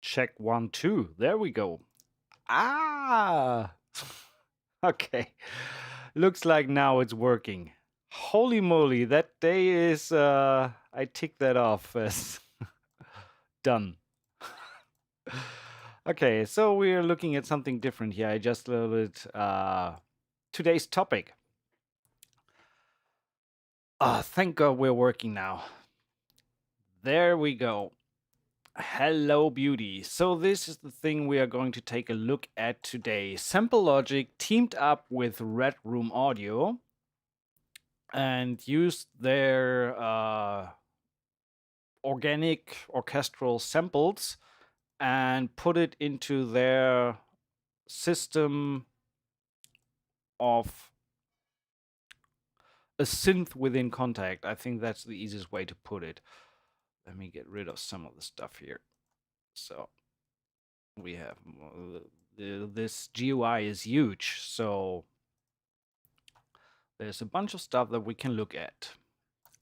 Check 1, 2. There we go. Ah! Okay. Looks like now it's working. Holy moly, that day is, I tick that off as done. Okay, so we're looking at something different here. I just loaded today's topic. Thank God we're working now. There we go. Hello, beauty. So this is the thing we are going to take a look at today. Sample Logic teamed up with Red Room Audio and used their organic orchestral samples and put it into their system of a synth within Contact. I think that's the easiest way to put it. Let me get rid of some of the stuff here. So we have this GUI is huge, so there's a bunch of stuff that we can look at.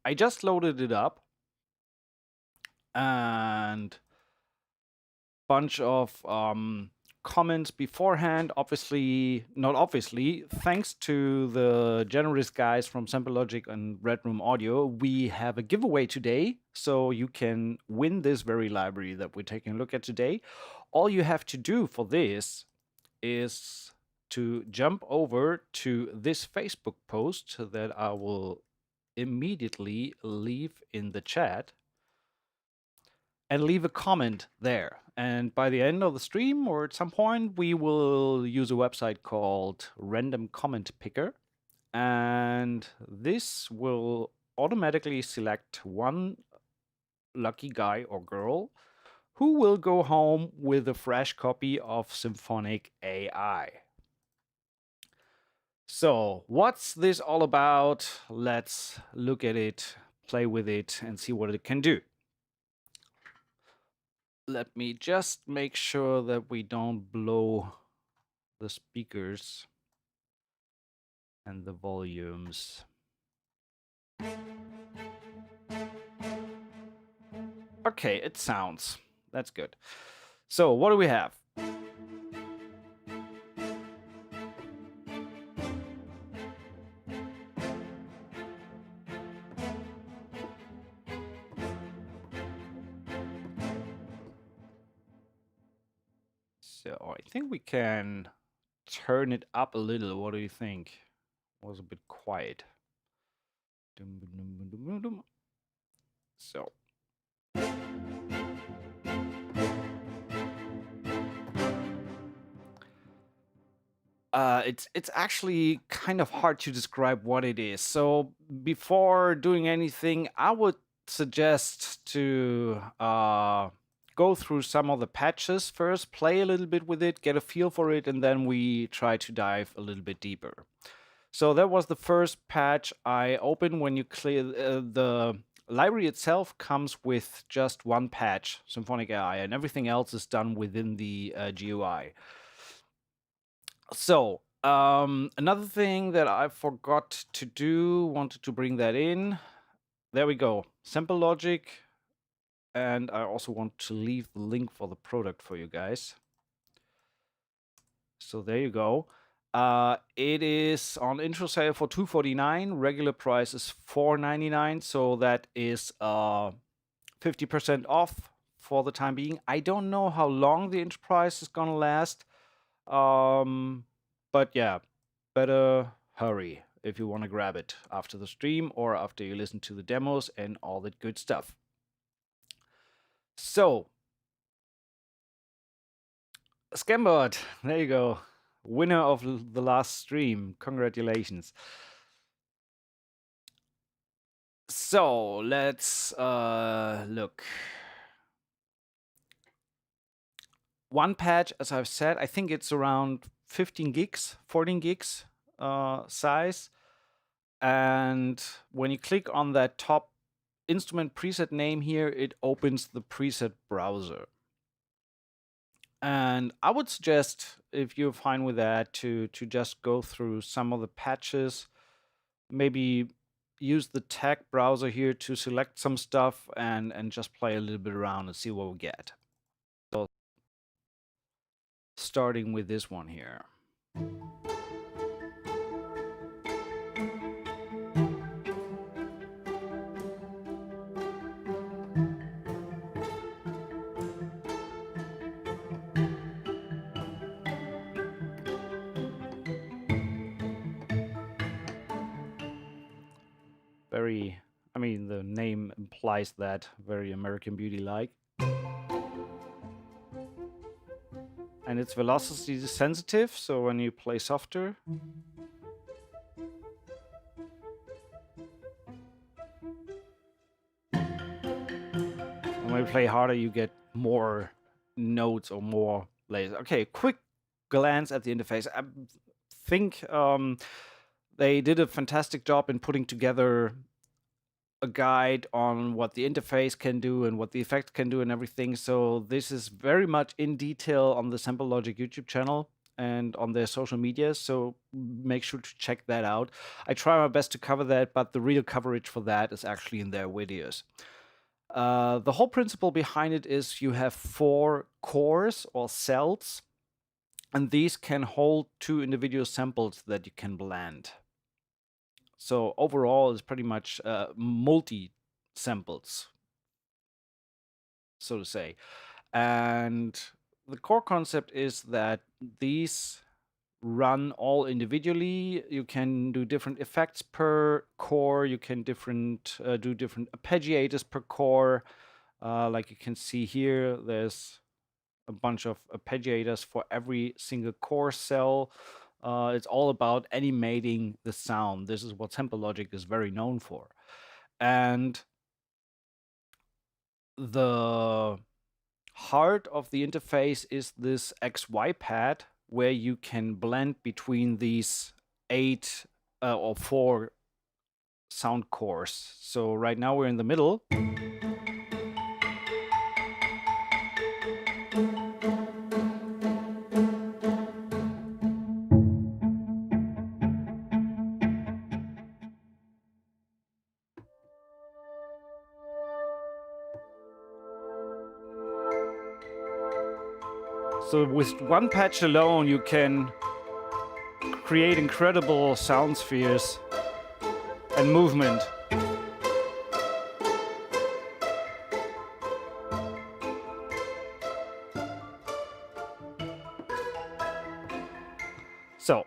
I just loaded it up and bunch of comments beforehand. Obviously, not obviously, thanks to the generous guys from Sample Logic and Red Room Audio, we have a giveaway today. So you can win this very library that we're taking a look at today. All you have to do for this is to jump over to this Facebook post that I will immediately leave in the chat and leave a comment there. And by the end of the stream or at some point, we will use a website called Random Comment Picker. And this will automatically select one lucky guy or girl who will go home with a fresh copy of Symphonic AI. So, what's this all about? Let's look at it, play with it, and see what it can do. Let me just make sure that we don't blow the speakers and the volumes. Okay, it sounds. That's good. So, what do we have? So, I think we can turn it up a little. What do you think? It was a bit quiet. So, it's actually kind of hard to describe what it is. So before doing anything, I would suggest to go through some of the patches first, play a little bit with it, get a feel for it, and then we try to dive a little bit deeper. So that was the first patch I opened. When you clear the library itself comes with just one patch, Symphonic AI, and everything else is done within the GUI. So, another thing that I forgot to do, wanted to bring that in. There we go. Sample Logic. And I also want to leave the link for the product for you guys. So there you go. It is on intro sale for $249. Regular price is $499. So that is 50% off for the time being. I don't know how long the intro price is gonna last. But yeah, better hurry if you want to grab it after the stream or after you listen to the demos and all that good stuff. So, Scambot, there you go. Winner of the last stream. Congratulations. So, let's look. One patch, as I've said, I think it's around 15 gigs, 14 gigs size. And when you click on that top instrument preset name here, it opens the preset browser. And I would suggest, if you're fine with that, to just go through some of the patches, maybe use the tag browser here to select some stuff and just play a little bit around and see what we get. So starting with this one here. Very, I mean, the name implies that, very American Beauty-like. And it's velocity sensitive, so when you play softer, and when you play harder, you get more notes or more layers. Okay, quick glance at the interface. I think they did a fantastic job in putting together a guide on what the interface can do and what the effect can do and everything. So this is very much in detail on the Sample Logic YouTube channel and on their social media. So make sure to check that out. I try my best to cover that, but the real coverage for that is actually in their videos. The whole principle behind it is you have 4 cores or cells, and these can hold 2 individual samples that you can blend. So overall, it's pretty much multi-samples, so to say. And the core concept is that these run all individually. You can do different effects per core. You can do different arpeggiators per core. Like you can see here, there's a bunch of arpeggiators for every single core cell. It's all about animating the sound. This is what Sample Logic is very known for. And the heart of the interface is this XY pad where you can blend between these 8 or 4 sound cores. So right now we're in the middle. So with one patch alone, you can create incredible sound spheres and movement. So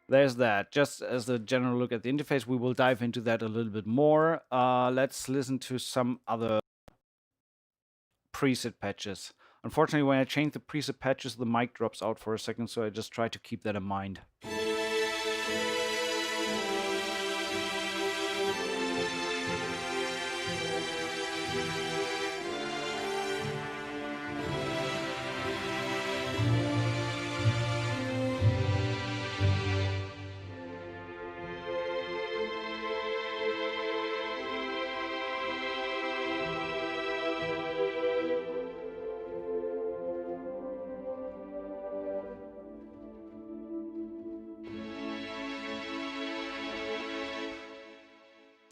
there's that. Just as a general look at the interface, we will dive into that a little bit more. Let's listen to some other preset patches. Unfortunately, when I change the preset patches, the mic drops out for a second, so I just try to keep that in mind.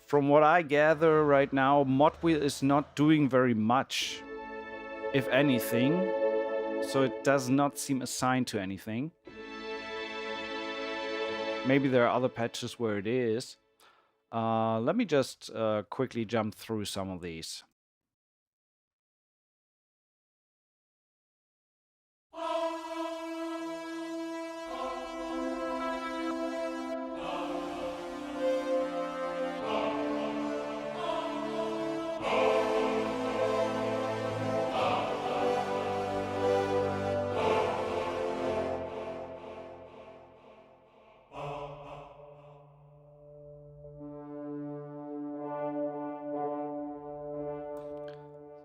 From what I gather right now, Modwheel is not doing very much, if anything, so it does not seem assigned to anything. Maybe there are other patches where it is. Let me just quickly jump through some of these.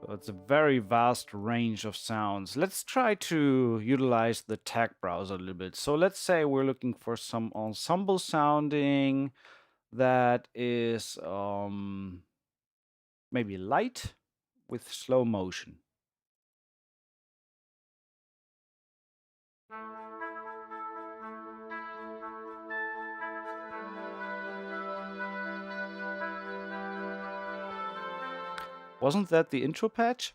So it's a very vast range of sounds. Let's try to utilize the tag browser a little bit. So let's say we're looking for some ensemble sounding that is maybe light with slow motion. Wasn't that the intro patch?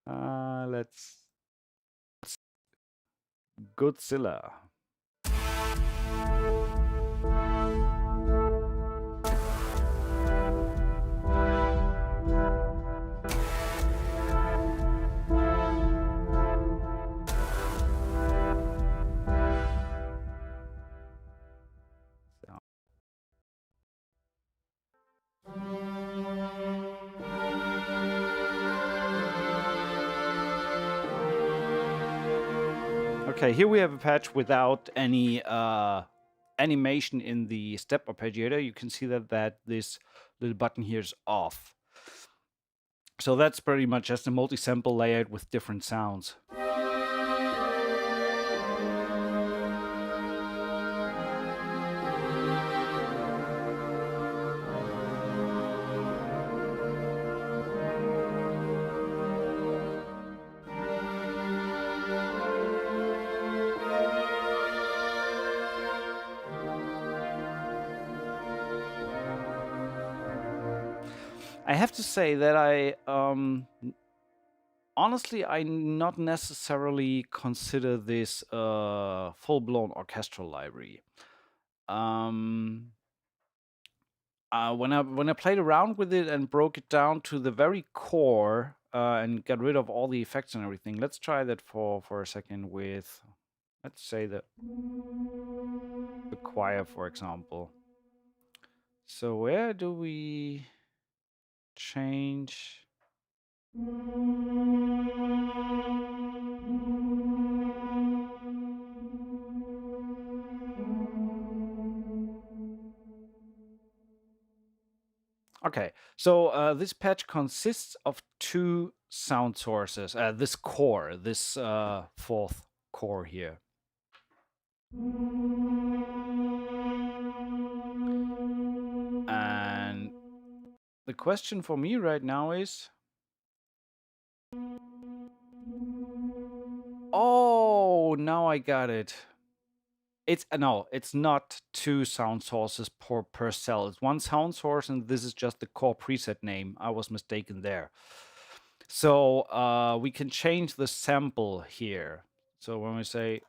Let's Godzilla. Okay, here we have a patch without any animation in the step arpeggiator. You can see that this little button here is off. So that's pretty much just a multi-sample layout with different sounds. I have to say that honestly, I not necessarily consider this a full-blown orchestral library. When I played around with it and broke it down to the very core and got rid of all the effects and everything, let's try that for a second with, let's say the choir, for example. So where do we change? Okay, so this patch consists of two sound sources. This core, this fourth core here. And the question for me right now is, oh, now I got it. It's no, it's not two sound sources per cell. It's one sound source, and this is just the core preset name. I was mistaken there. So we can change the sample here. So when we say,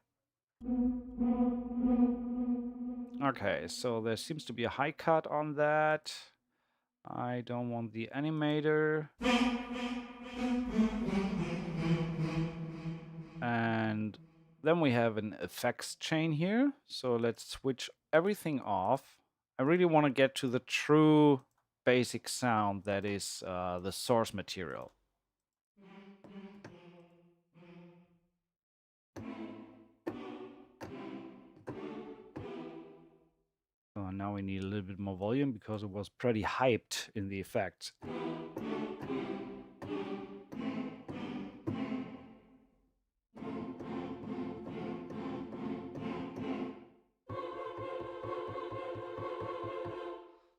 okay, so there seems to be a high cut on that. I don't want the animator. And then we have an effects chain here. So let's switch everything off. I really want to get to the true basic sound that is the source material. So now we need a little bit more volume because it was pretty hyped in the effects.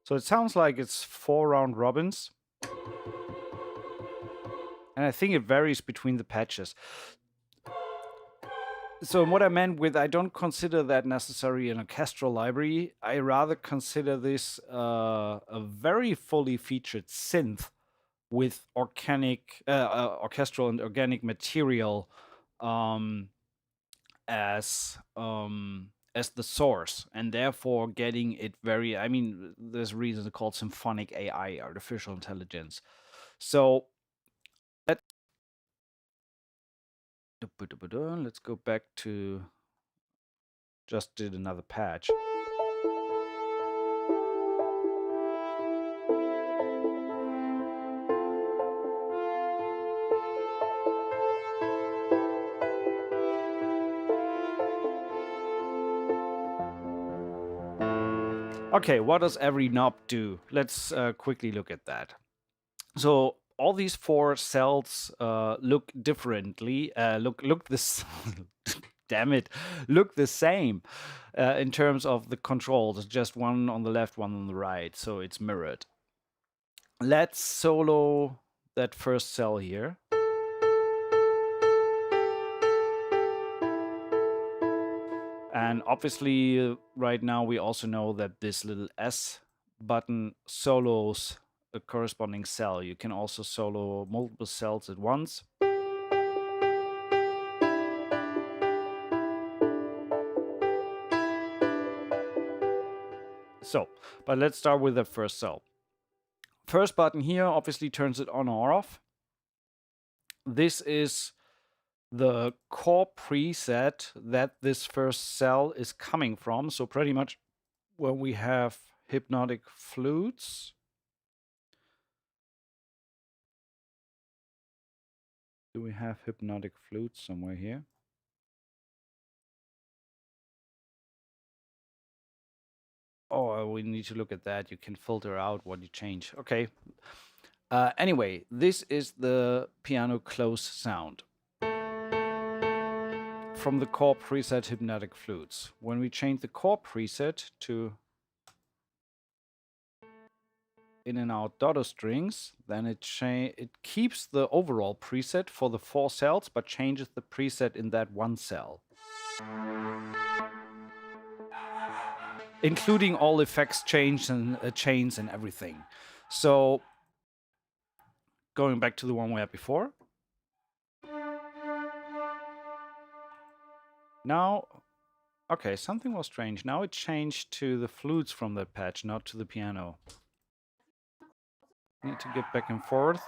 So it sounds like it's 4 round robins. And I think it varies between the patches. So what I meant with, I don't consider that necessarily an orchestral library. I rather consider this a very fully featured synth with orchestral and organic material as the source, and therefore getting it very. I mean, there's a reason it's called Symphonic AI, artificial intelligence. So let's go back to just did another patch. Okay, what does every knob do? Let's quickly look at that. So all these 4 cells look differently. Look this. Damn it! Look the same in terms of the controls. Just one on the left, one on the right, so it's mirrored. Let's solo that first cell here. And obviously, right now, we also know that this little S button solos a corresponding cell. You can also solo multiple cells at once. So, but let's start with the first cell. First button here obviously turns it on or off. This is the core preset that this first cell is coming from. So pretty much when we have hypnotic flutes, do we have hypnotic flutes somewhere here? Oh, we need to look at that. You can filter out what you change. Okay. Anyway, this is the piano close sound from the core preset hypnotic flutes. When we change the core preset to in and out dotto strings, then it keeps the overall preset for the 4 cells, but changes the preset in that one cell, including all effects chains and everything. So going back to the one we had before. Now, okay, something was strange. Now it changed to the flutes from that patch, not to the piano. Need to get back and forth.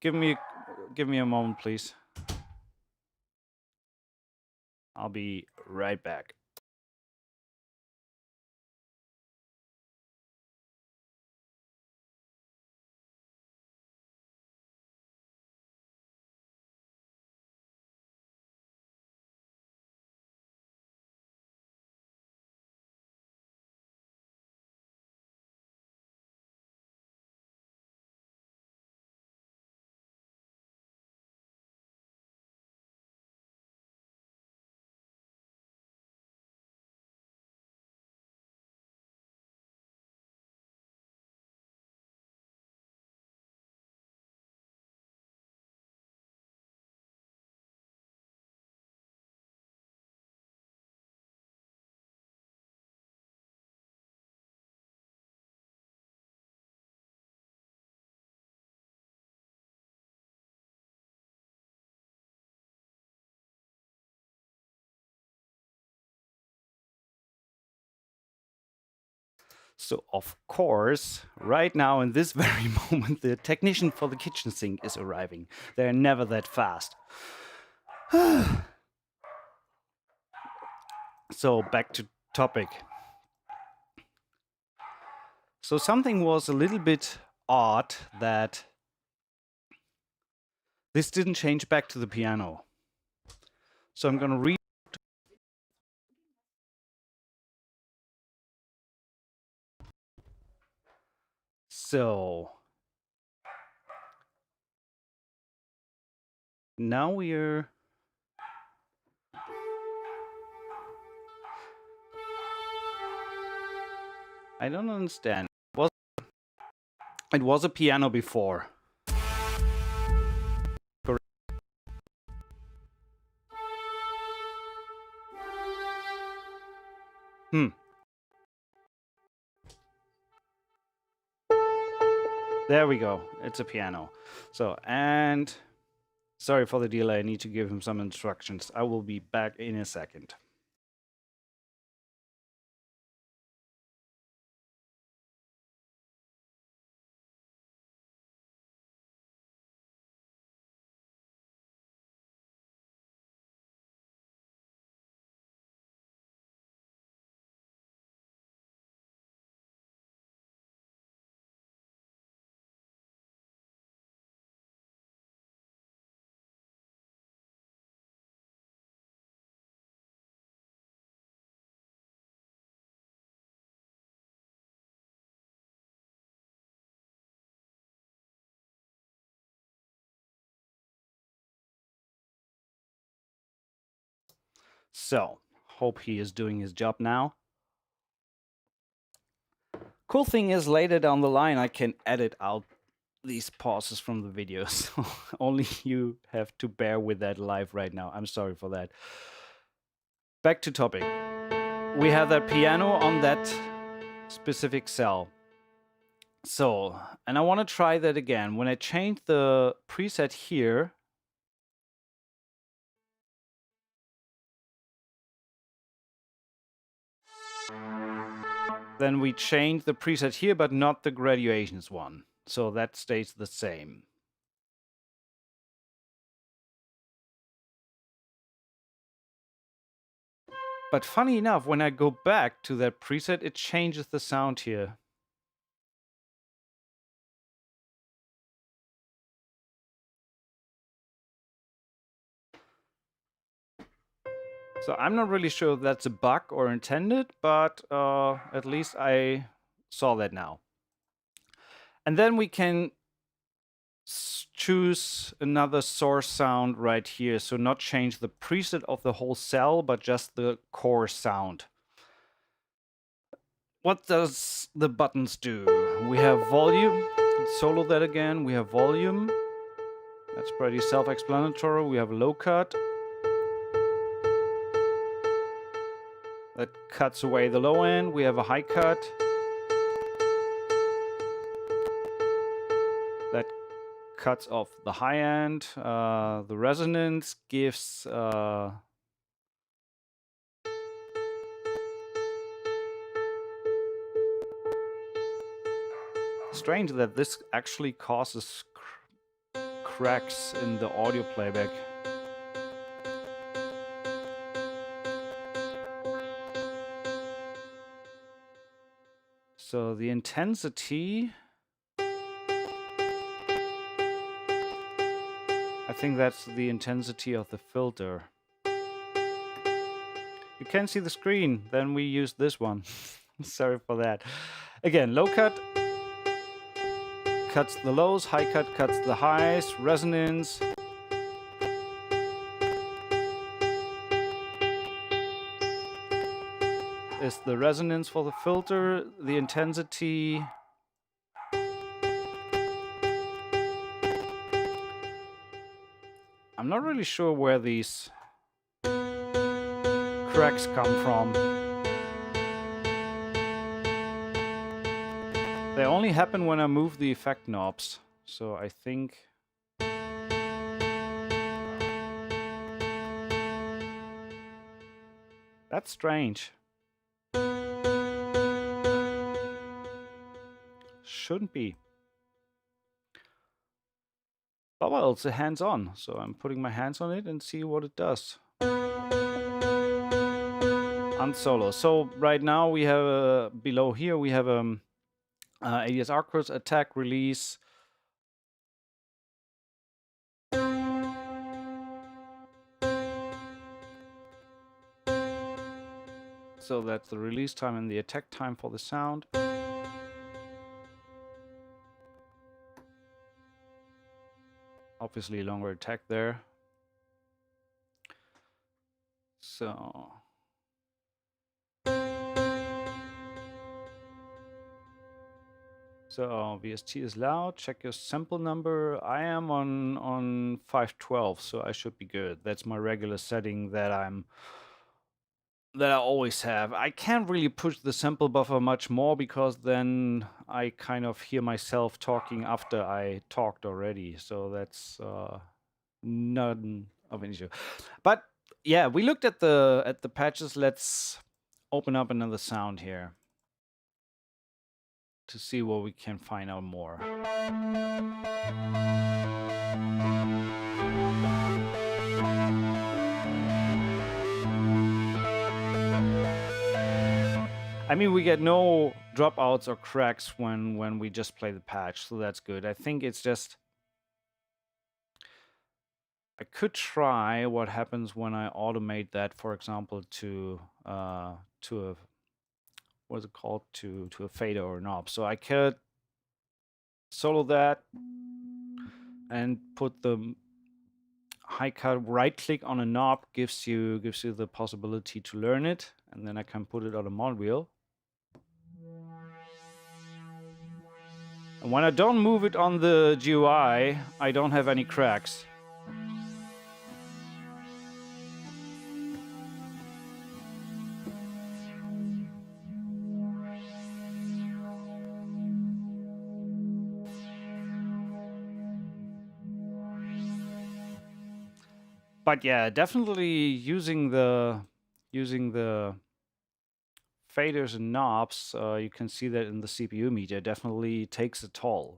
Give me a moment, please. I'll be right back. So, of course, right now in this very moment, the technician for the kitchen sink is arriving. They're never that fast. So, back to topic. So, something was a little bit odd that this didn't change back to the piano. So, I'm going to read. So, now we're. I don't understand. It was a piano before. Correct. There we go. It's a piano. So, and sorry for the delay. I need to give him some instructions. I will be back in a second. So, hope he is doing his job now. Cool thing is, later down the line, I can edit out these pauses from the video. So only you have to bear with that live right now. I'm sorry for that. Back to topic. We have that piano on that specific cell. So, and I want to try that again. When I change the preset here, then we change the preset here, but not the graduations one. So that stays the same. But funny enough, when I go back to that preset, it changes the sound here. So I'm not really sure if that's a bug or intended, but at least I saw that now. And then we can choose another source sound right here. So not change the preset of the whole cell, but just the core sound. What does the buttons do? We have volume. Let's solo that again. We have volume. That's pretty self-explanatory. We have low cut. That cuts away the low end. We have a high cut. That cuts off the high end. The resonance gives strange that this actually causes cracks in the audio playback. So the intensity, I think that's the intensity of the filter. You can't see the screen, then we use this one. Sorry for that. Again, low cut cuts the lows, high cut cuts the highs, resonance. Is the resonance for the filter, the intensity. I'm not really sure where these cracks come from. They only happen when I move the effect knobs. So I think that's strange. Shouldn't be. But well, it's a hands-on, so I'm putting my hands on it and see what it does. Unsolo. So right now we have below here we have ADSR course, attack, release. So that's the release time and the attack time for the sound. Obviously longer attack there. So VST is loud. Check your sample number. I am on 512, so I should be good. That's my regular setting that I always have. I can't really push the sample buffer much more because then I kind of hear myself talking after I talked already. So that's none of an issue. But yeah, we looked at the patches. Let's open up another sound here to see what we can find out more. I mean, we get no dropouts or cracks when we just play the patch, so that's good. I think it's just I could try what happens when I automate that, for example, to a what's it called, to a fader or knob. So I could solo that and put the high cut. Right click on a knob gives you the possibility to learn it, and then I can put it on a mod wheel. And when I don't move it on the GUI, I don't have any cracks. But yeah, definitely using the faders and knobs, you can see that in the CPU meter, definitely takes a toll.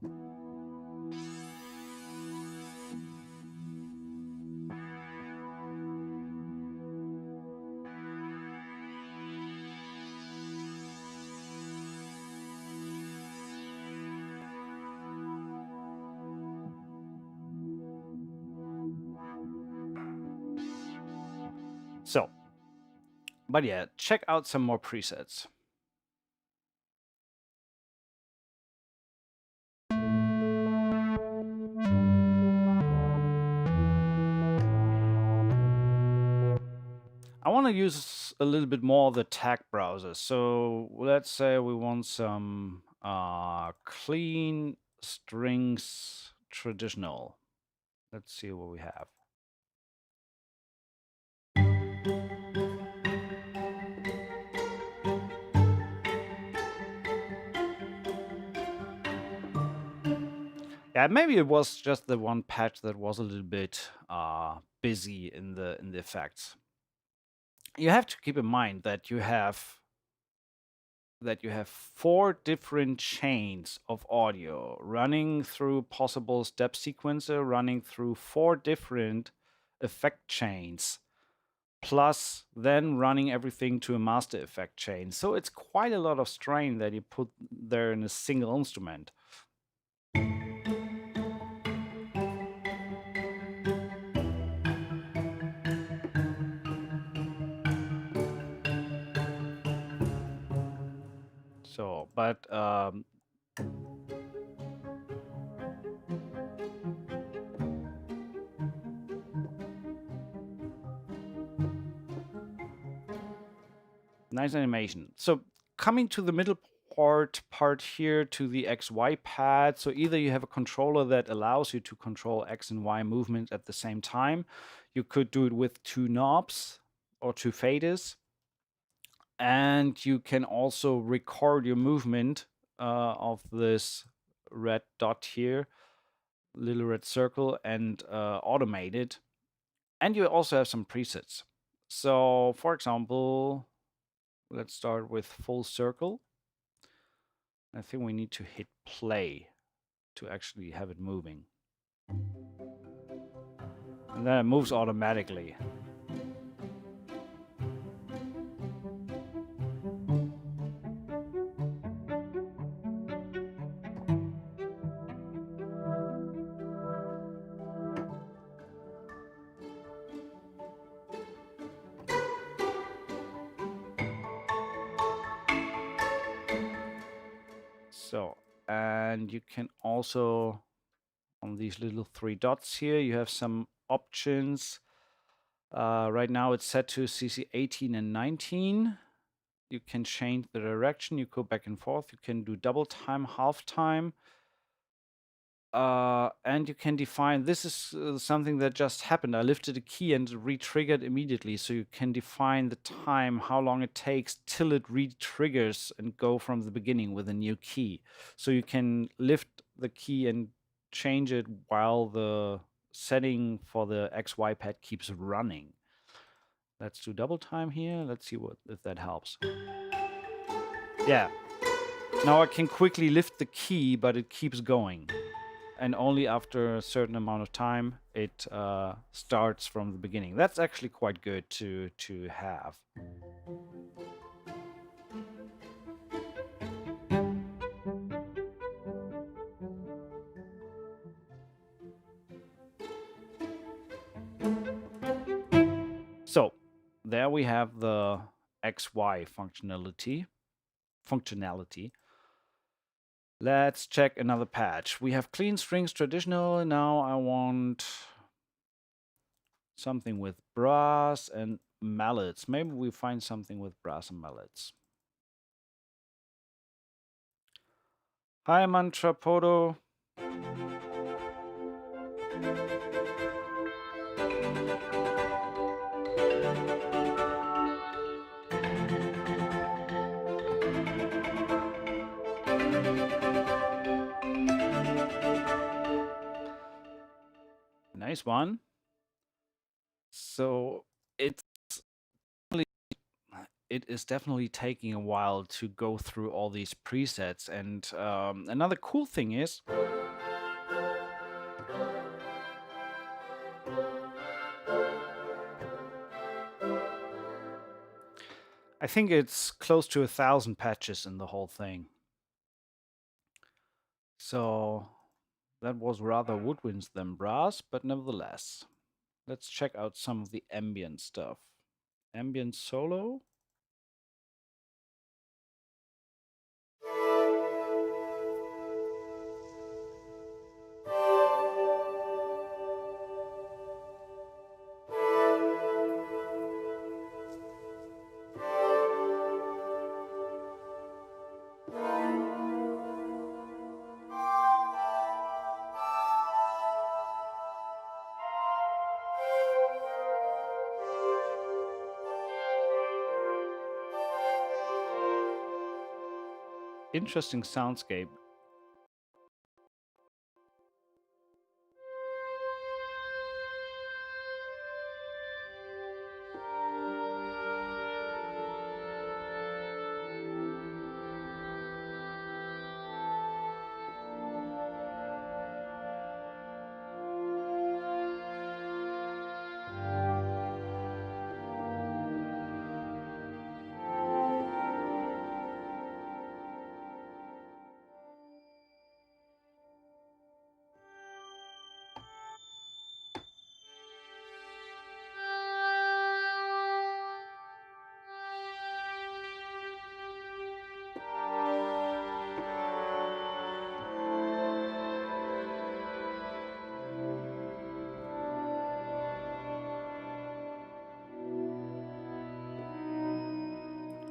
So, but yeah, check out some more presets. I want to use a little bit more the tag browser. So let's say we want some clean strings traditional. Let's see what we have. Yeah, maybe it was just the one patch that was a little bit busy in the effects. You have to keep in mind that you have 4 different chains of audio running through possible step sequencer, running through 4 different effect chains, plus then running everything to a master effect chain. So it's quite a lot of strain that you put there in a single instrument. So, but nice animation. So coming to the middle part here to the XY pad. So either you have a controller that allows you to control X and Y movement at the same time. You could do it with 2 knobs or 2 faders. And you can also record your movement of this red dot here, little red circle, and automate it. And you also have some presets. So for example, let's start with full circle. I think we need to hit play to actually have it moving. And then it moves automatically. So, and you can also, on these little 3 dots here, you have some options. Right now it's set to CC 18 and 19. You can change the direction, you go back and forth, you can do double time, half time. And you can define, this is something that just happened. I lifted a key and it re-triggered immediately. So you can define the time, how long it takes till it re-triggers and go from the beginning with a new key. So you can lift the key and change it while the setting for the XY pad keeps running. Let's do double time here. Let's see if that helps. Yeah. Now I can quickly lift the key, but it keeps going. And only after a certain amount of time it starts from the beginning. That's actually quite good to have. So there we have the XY functionality. Let's check another patch. We have clean strings traditional. Now I want something with brass and mallets. Maybe we find something with brass and mallets. Hi, Mantrapodo. Nice one. So it's it is definitely taking a while to go through all these presets. And another cool thing is I think it's close to 1,000 patches in the whole thing. So that was rather woodwinds than brass, but nevertheless. Let's check out some of the ambient stuff. Ambient solo. Interesting soundscape.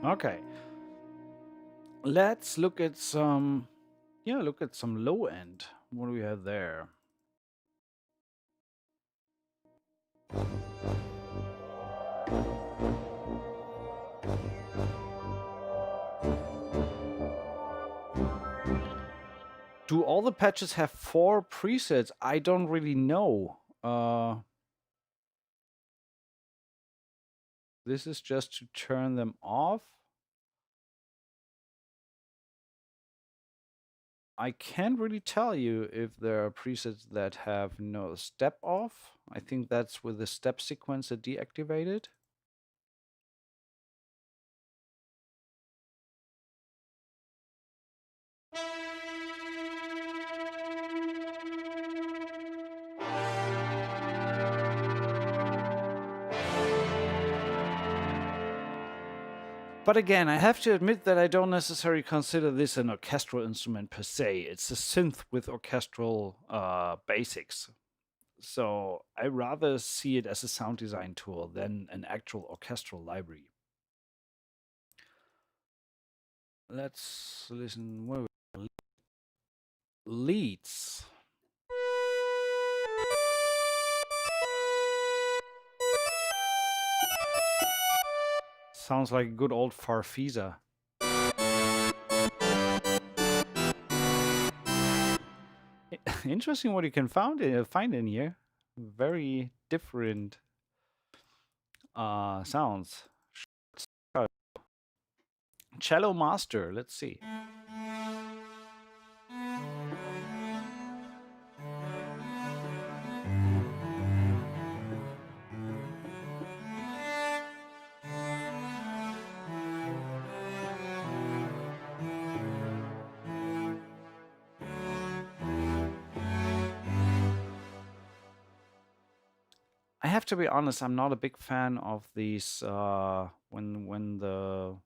Okay. Let's look at some, look at some low end. What do we have there? Do all the patches have 4 presets? I don't really know. This is just to turn them off. I can't really tell you if there are presets that have no step off. I think that's with the step sequencer deactivated. But again, I have to admit that I don't necessarily consider this an orchestral instrument per se. It's a synth with orchestral basics. So I rather see it as a sound design tool than an actual orchestral library. Let's listen. Where leads. Sounds like a good old Farfisa. Interesting what you can find in here. Very different sounds. Cello master. Let's see. I have to be honest, I'm not a big fan of these when the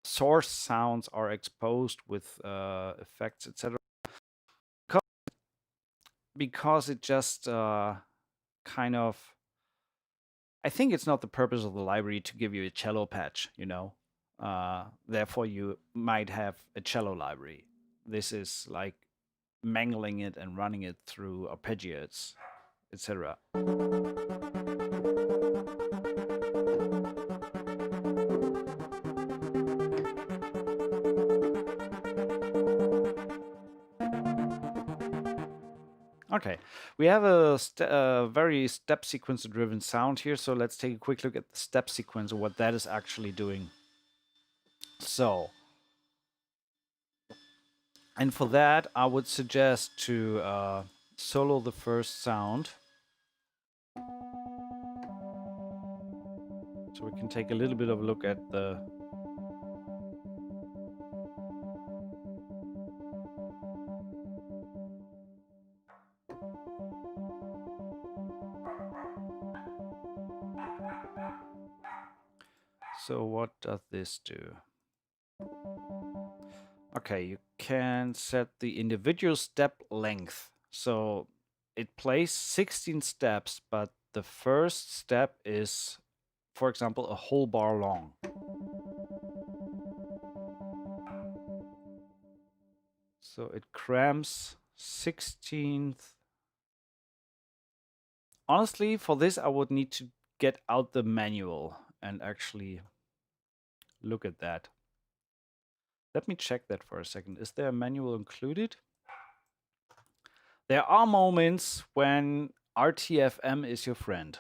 source sounds are exposed with effects, etc. Because it just kind of, I think it's not the purpose of the library to give you a cello patch, you know. Therefore, you might have a cello library. This is like mangling it and running it through arpeggiates, etc. Okay, We have a very step sequence driven sound here, so let's take a quick look at the step sequence and what that is actually doing. So, and for that, I would suggest to solo the first sound. So we can take a little bit of a look at the... So what does this do? Okay, you can set the individual step length. So it plays 16 steps, but the first step is, for example, a whole bar long. So it crams 16th. Honestly, for this, I would need to get out the manual and actually look at that. Let me check that for a second. Is there a manual included? There are moments when RTFM is your friend.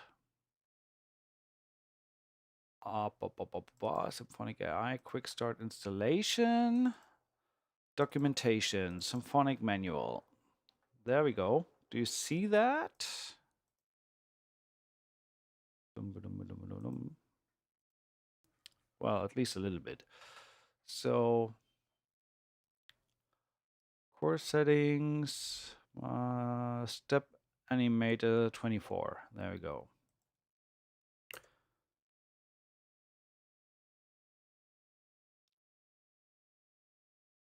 Symphonic AI, quick start installation, documentation, Symphonic manual. There we go. Do you see that? Well, at least a little bit. So, core settings, step animator 24. There we go.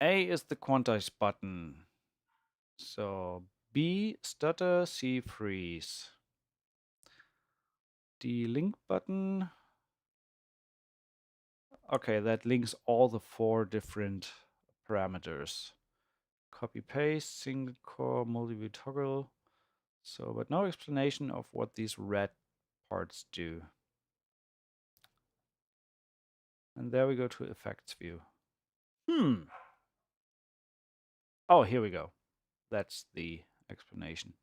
A is the quantize button. So B, stutter, C, freeze. D, link button. Okay, that links all the 4 different parameters. Copy paste, single core, multi-view toggle. So, but no explanation of what these red parts do. And there we go to effects view. Oh, here we go. That's the explanation.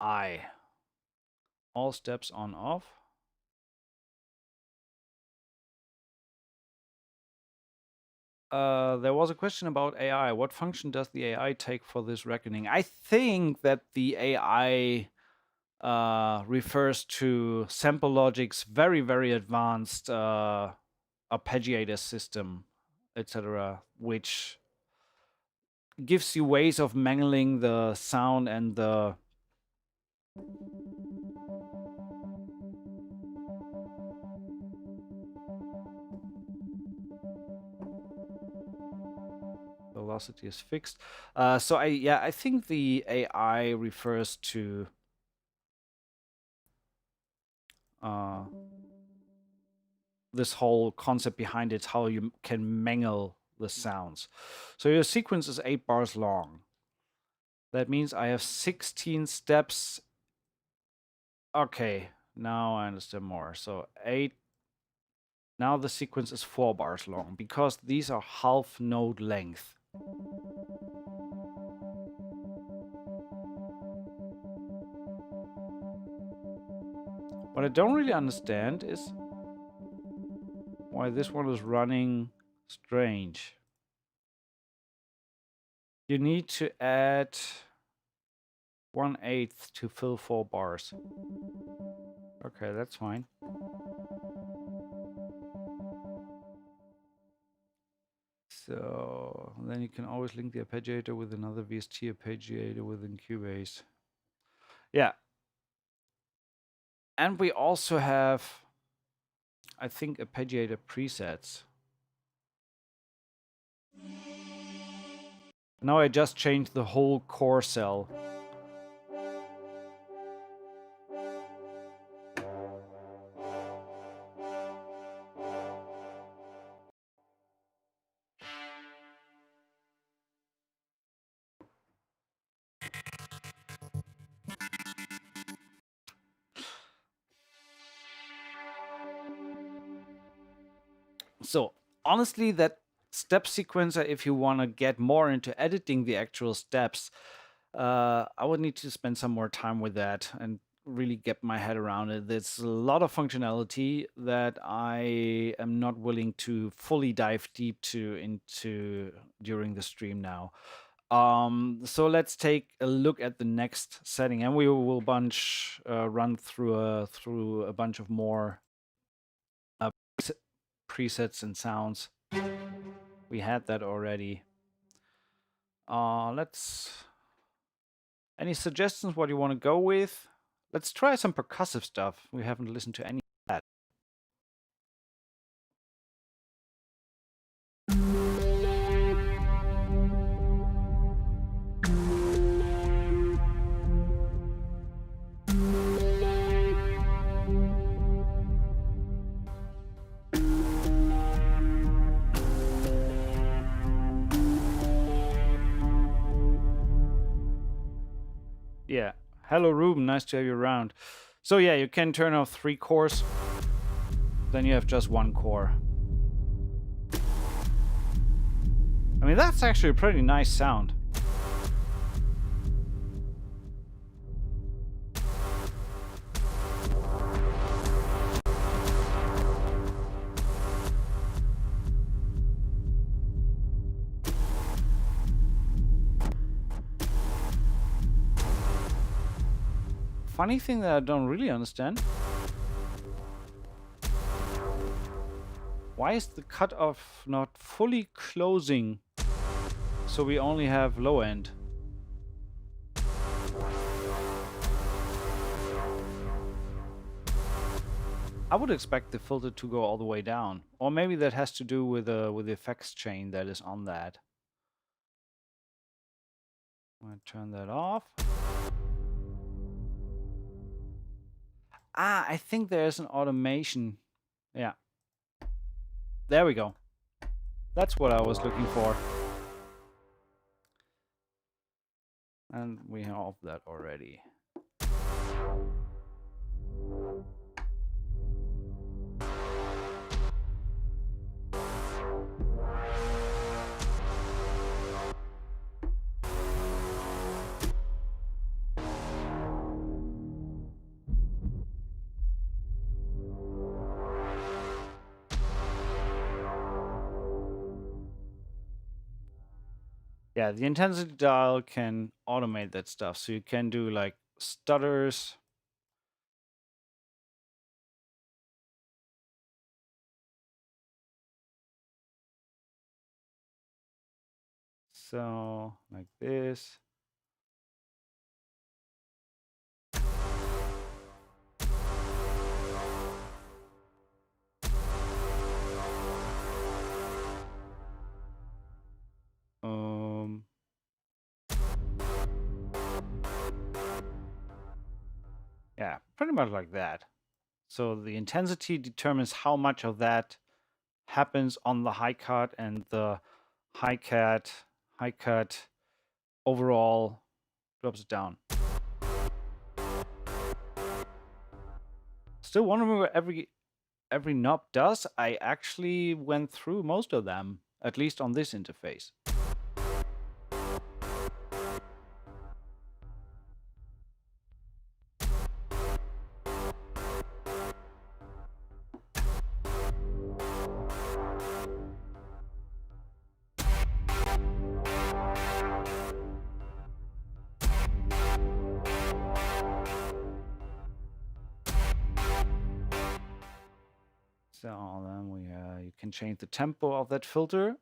I. All steps on off. There was a question about AI. What function does the AI take for this reckoning? I think that the AI refers to Sample Logic's very, very advanced arpeggiator system, etc., which gives you ways of mangling the sound and the velocity is fixed. So I think the AI refers to this whole concept behind it, how you can mangle the sounds. So your sequence is 8 bars long. That means I have 16 steps. Okay, now I understand more. So 8. Now the sequence is 4 bars long because these are half note length. What I don't really understand is why this one is running strange. You need to add 1/8 to fill 4 bars. Okay, that's fine. So then you can always link the arpeggiator with another VST arpeggiator within Cubase. Yeah. And we also have, I think, arpeggiator presets. Now I just changed the whole core cell. So honestly, that step sequencer, if you want to get more into editing the actual steps, I would need to spend some more time with that and really get my head around it. There's a lot of functionality that I am not willing to fully dive deep into during the stream now. So let's take a look at the next setting, and we will run through a bunch of more presets and sounds. We had that already. Any suggestions what you want to go with? Let's try some percussive stuff. We haven't listened to any of that. Yeah. Hello, Ruben. Nice to have you around. So yeah, you can turn off 3 cores. Then you have just 1 core. I mean, that's actually a pretty nice sound. Funny thing that I don't really understand. Why is the cutoff not fully closing? So we only have low end. I would expect the filter to go all the way down. Or maybe that has to do with the effects chain that is on that. I'm going to turn that off. I think there's an automation. Yeah. There we go. That's what I was looking for. And we have that already. Yeah, the intensity dial can automate that stuff. So you can do like stutters. So like this. Yeah, pretty much like that. So the intensity determines how much of that happens on the high cut, and the high cut overall drops it down. Still wondering what every knob does. I actually went through most of them, at least on this interface. So then you can change the tempo of that filter.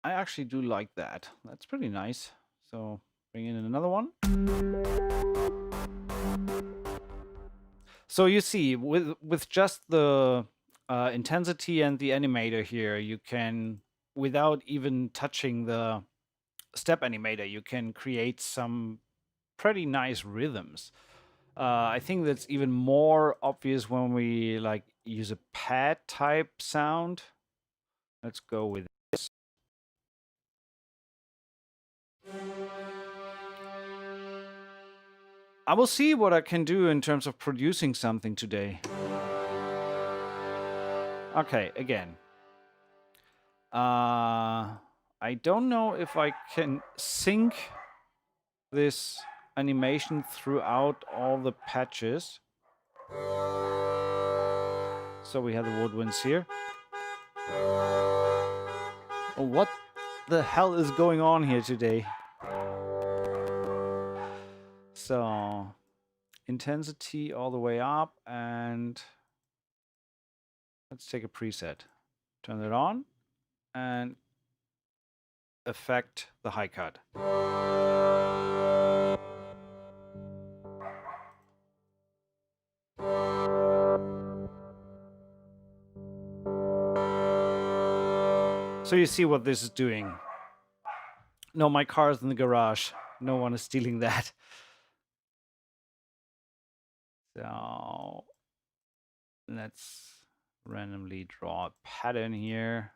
I actually do like that. That's pretty nice. So bring in another one. So you see, with just the intensity and the animator here, you can, without even touching the step animator, you can create some pretty nice rhythms. I think that's even more obvious when we like use a pad type sound. Let's go with this. I will see what I can do in terms of producing something today. Okay, again. I don't know if I can sync this animation throughout all the patches. So we have the woodwinds here. Oh, what the hell is going on here today? So, intensity all the way up, and let's take a preset. Turn it on and affect the high cut. So you see what this is doing. No, my car is in the garage. No one is stealing that. So let's randomly draw a pattern here.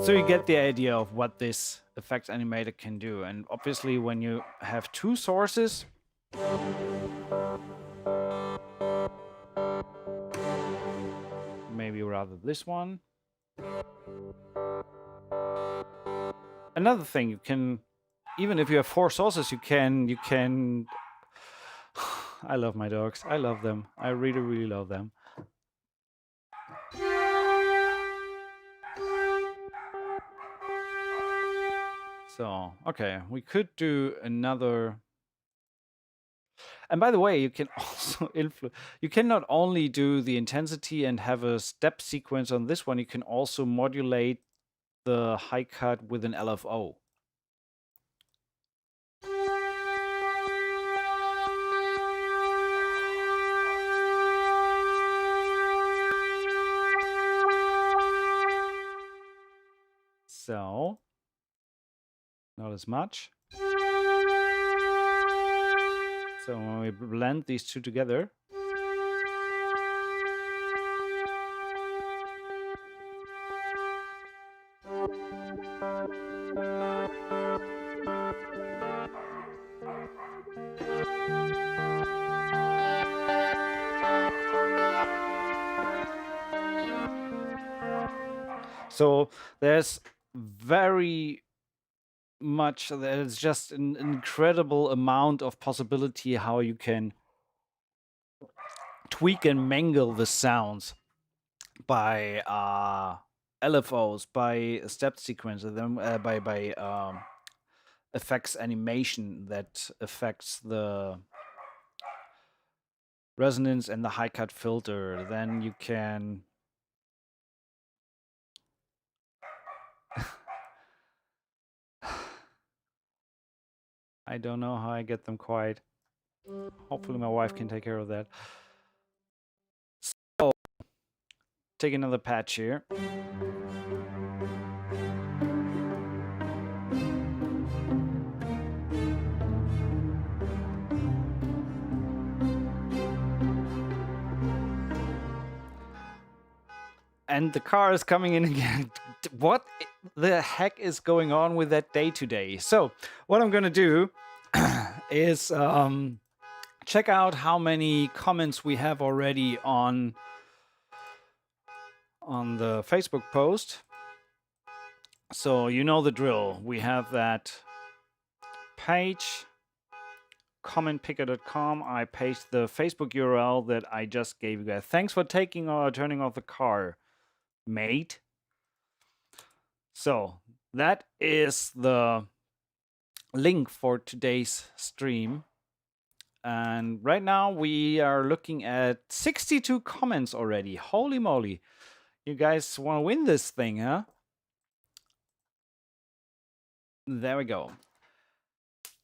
So you get the idea of what this effects animator can do. And obviously when you have two sources, maybe rather this one. Another thing, you can, even if you have four sources, you can I love my dogs. I love them. I really, really love them. So, okay, we could do another. And by the way, you can also influence. You can not only do the intensity and have a step sequence on this one, you can also modulate the high cut with an LFO. So, not as much. So when we blend these two together, so there's very much, there's just an incredible amount of possibility how you can tweak and mangle the sounds by LFOs, by step sequences, then by effects animation that affects the resonance and the high cut filter. Then you can I don't know how I get them quiet. Hopefully my wife can take care of that. So, take another patch here. And the car is coming in again. What the heck is going on with that day today? So, what I'm going to do is check out how many comments we have already on the Facebook post. So, you know the drill. We have that page, commentpicker.com. I paste the Facebook URL that I just gave you guys. Thanks for taking or turning off the car, mate. So that is the link for today's stream. And right now we are looking at 62 comments already. Holy moly. You guys want to win this thing, huh? There we go.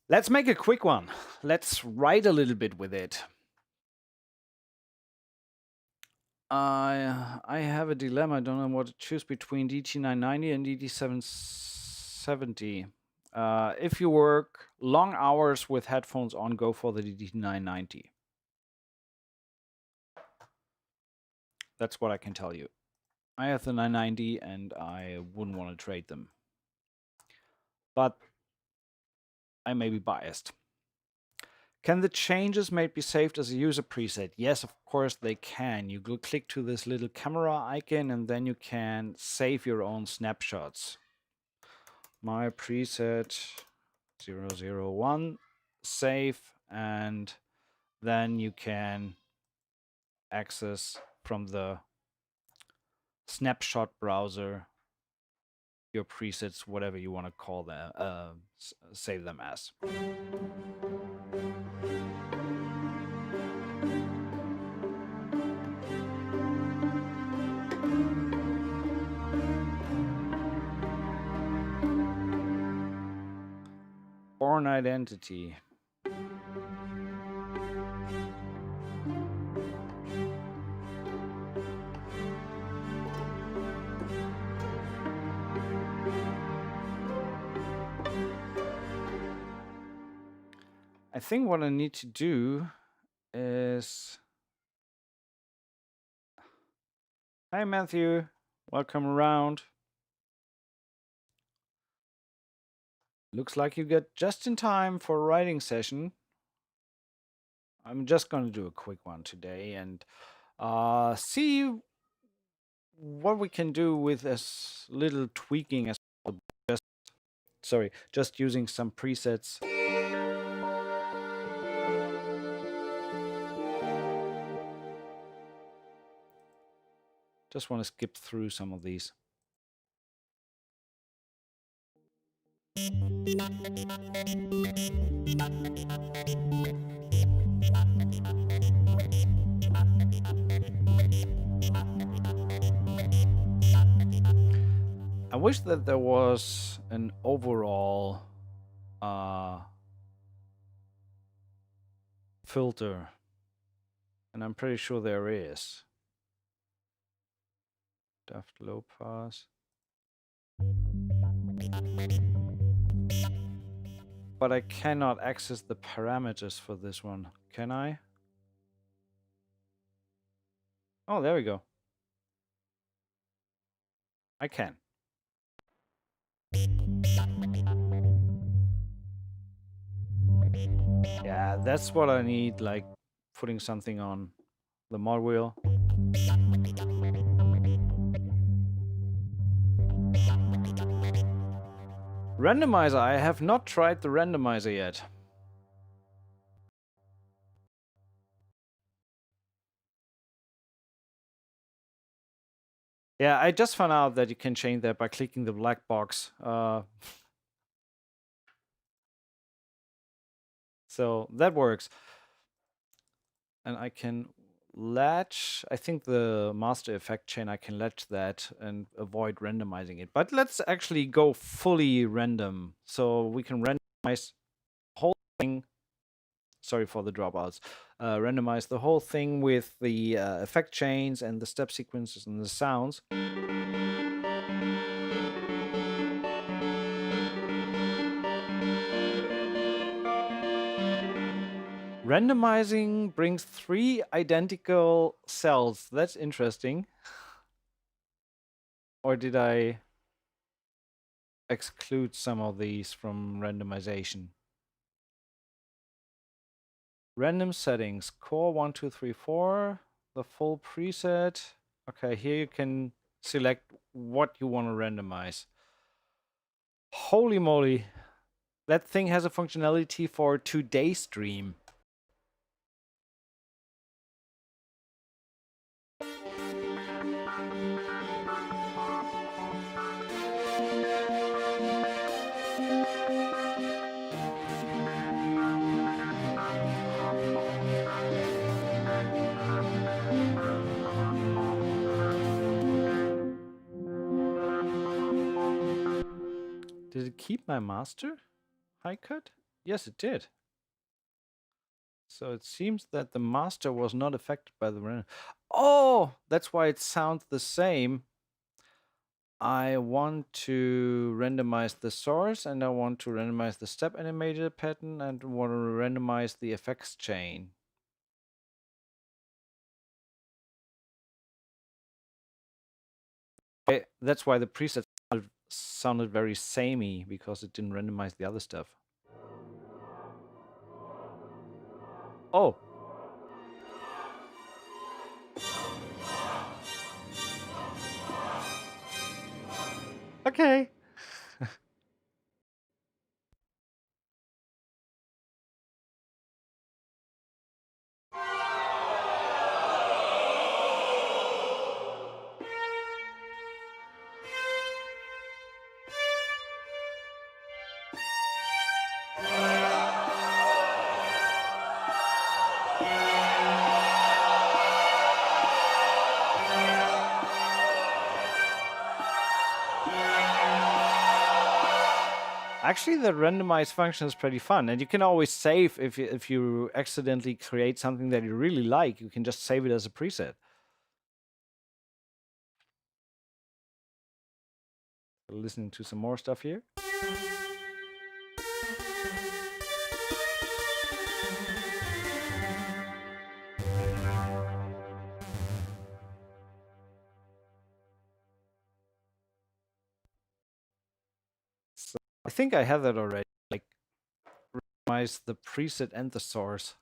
Let's make a quick one. Let's write a little bit with it. I have a dilemma. I don't know what to choose between DT990 and DT770. If you work long hours with headphones on, go for the DT990. That's what I can tell you. I have the 990 and I wouldn't want to trade them. But I may be biased. Can the changes made be saved as a user preset? Yes, of course they can. You go click to this little camera icon and then you can save your own snapshots. My preset 001, save, and then you can access from the snapshot browser your presets, whatever you want to call them, save them as. Born identity. I think what I need to do is... Hi, Matthew. Welcome around. Looks like you get just in time for a writing session. I'm just going to do a quick one today and see what we can do with as little tweaking as well. Just using some presets. Just want to skip through some of these. I wish that there was an overall filter, and I'm pretty sure there is. Deft low pass. But I cannot access the parameters for this one, can I? Oh, there we go. I can. Yeah, that's what I need, like putting something on the mod wheel. Randomizer, I have not tried the randomizer yet. Yeah, I just found out that you can change that by clicking the black box. So that works. And I can latch, I think the master effect chain, I can latch that and avoid randomizing it. But let's actually go fully random. So we can randomize the whole thing. Sorry for the dropouts. Randomize the whole thing with the effect chains and the step sequences and the sounds. Randomizing brings 3 identical cells. That's interesting. Or did I exclude some of these from randomization? Random settings, core 1, 2, 3, 4, the full preset. Okay, here you can select what you want to randomize. Holy moly, that thing has a functionality for today's stream. Did it keep my master high cut? Yes, it did. So it seems that the master was not affected by the random. Oh, that's why it sounds the same. I want to randomize the source and I want to randomize the step animated pattern and want to randomize the effects chain. That's why the preset sounded very samey, because it didn't randomize the other stuff. Oh. Okay. Actually, the randomize function is pretty fun, and you can always save if you accidentally create something that you really like. You can just save it as a preset. Listening to some more stuff here. So I think I have that already. Like, randomize the preset and the source.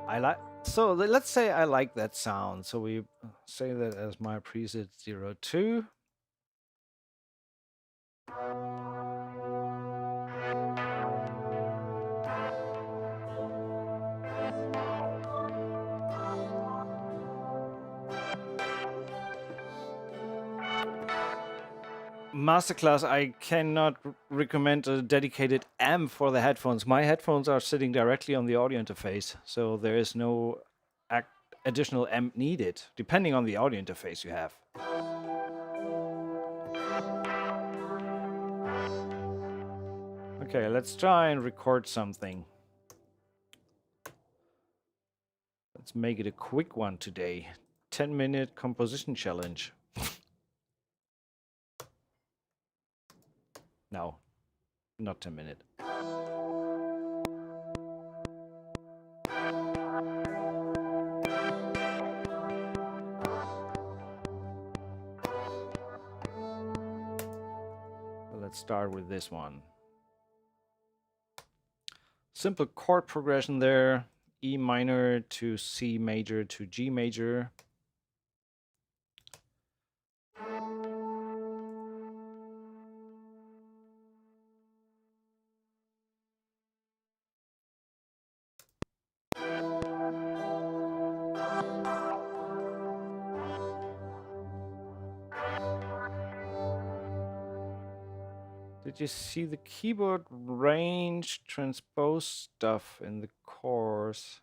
I like. So let's say I like that sound. So we say that as my preset 02. Masterclass, I cannot recommend a dedicated amp for the headphones. My headphones are sitting directly on the audio interface, so there is no additional amp needed, depending on the audio interface you have. Okay, let's try and record something. Let's make it a quick one today. 10-minute composition challenge. No, not 10 minutes. Let's start with this one. Simple chord progression there. E minor to C major to G major. Did you see the keyboard range transpose stuff in the course?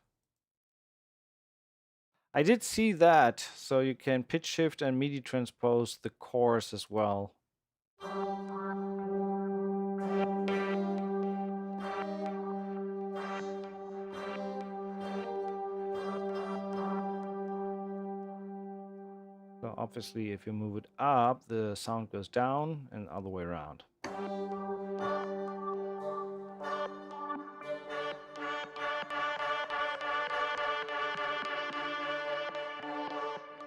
I did see that, so you can pitch shift and MIDI transpose the course as well. So obviously, if you move it up, the sound goes down, and the other way around.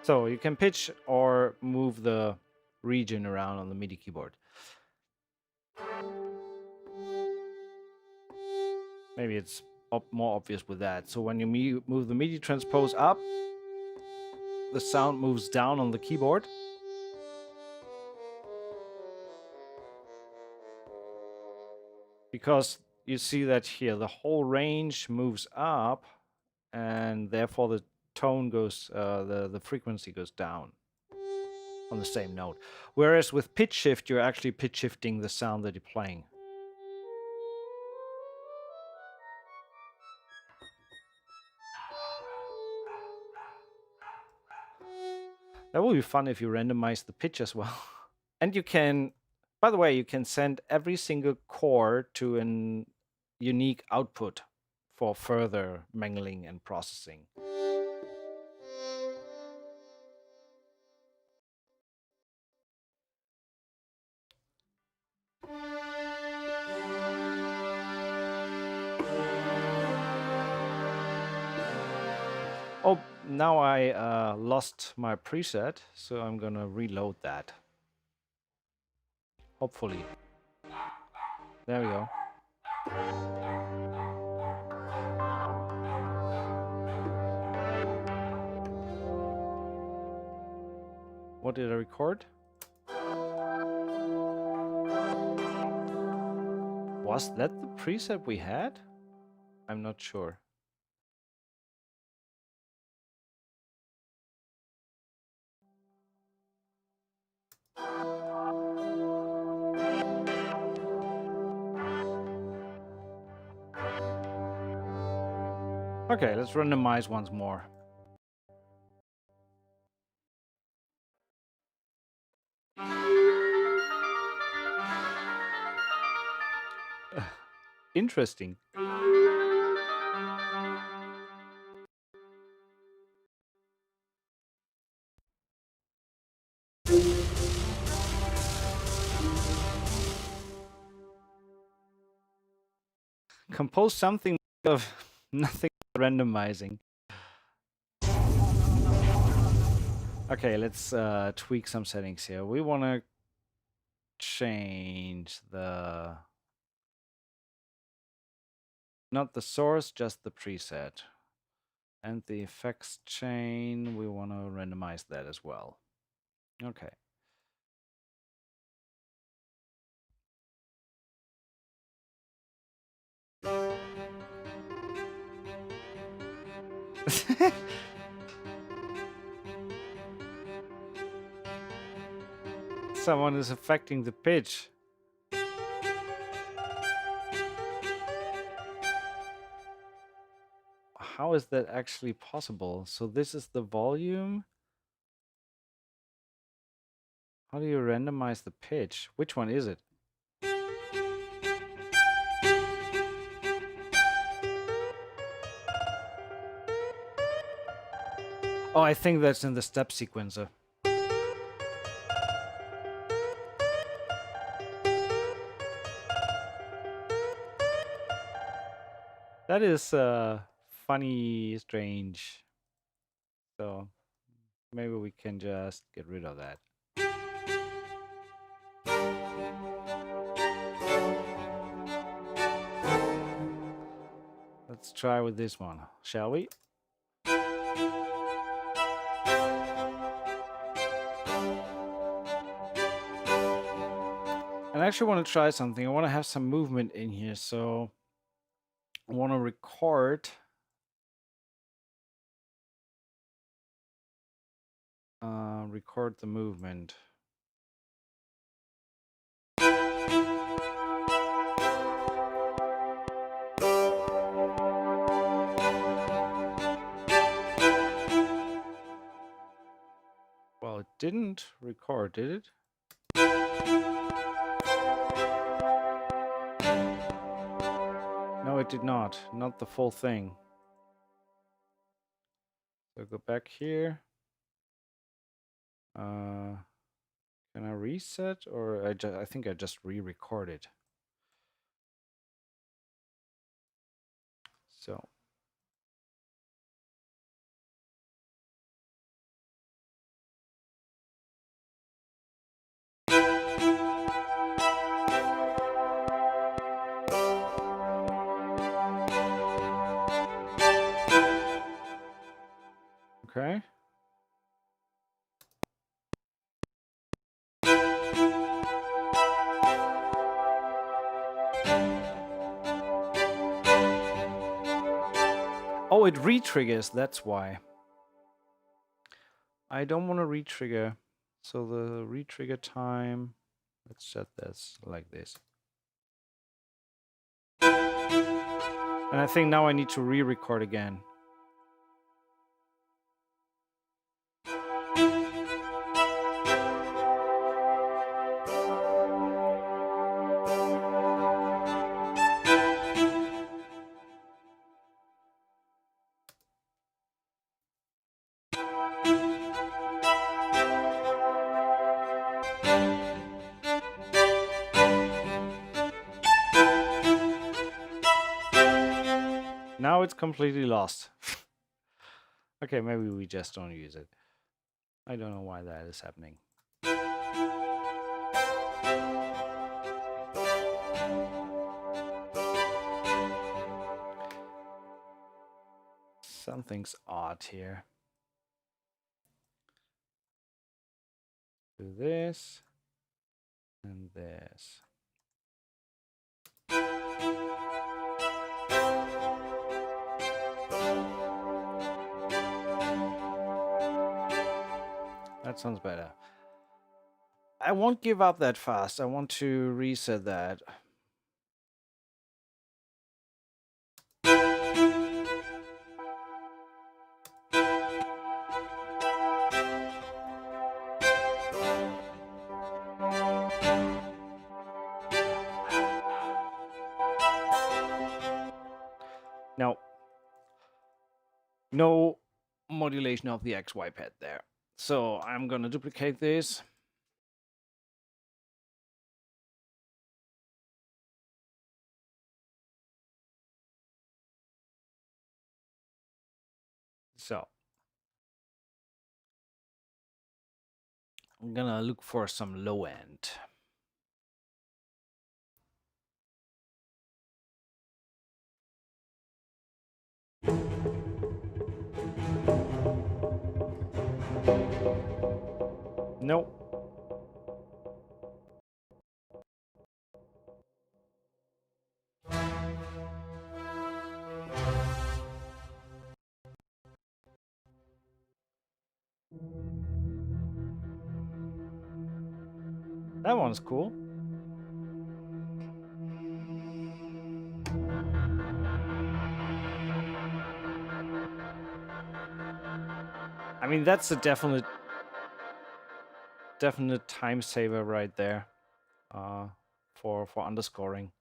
So you can pitch or move the region around on the MIDI keyboard. Maybe it's more obvious with that. So when you move the MIDI transpose up, the sound moves down on the keyboard. Because you see that here, the whole range moves up, and therefore the tone goes, the frequency goes down on the same note. Whereas with pitch shift, you're actually pitch shifting the sound that you're playing. That will be fun if you randomize the pitch as well. And you can, by the way, you can send every single chord to an unique output for further mangling and processing. Oh, now I lost my preset, so I'm gonna reload that. Hopefully. There we go. What did I record? Was that the preset we had? I'm not sure. Okay, let's randomize once more. Interesting. Compose something of nothing randomizing. Okay, let's tweak some settings here. We want to change the... not the source, just the preset. And the effects chain, we want to randomize that as well. Okay. Someone is affecting the pitch. How is that actually possible? So this is the volume. How do you randomize the pitch? Which one is it? Oh, I think that's in the step sequencer. That is funny, strange. So maybe we can just get rid of that. Let's try with this one, shall we? And I actually want to try something. I want to have some movement in here, so I want to record the movement. Well, it didn't record, did it? No, it did not. Not the full thing. So go back here. Can I reset, or I think I just re-recorded. So okay. Oh, it re-triggers, that's why. I don't want to re-trigger. So the re-trigger time, let's set this like this. And I think now I need to re-record again. Now it's completely lost. Okay, maybe we just don't use it. I don't know why that is happening. Something's odd here. Do this and this. That sounds better. I won't give up that fast. I want to reset that. Now, no modulation of the XY pad there. So I'm going to duplicate this. So I'm going to look for some low end. Nope. That one's cool. I mean, that's a definite time saver right there, for underscoring.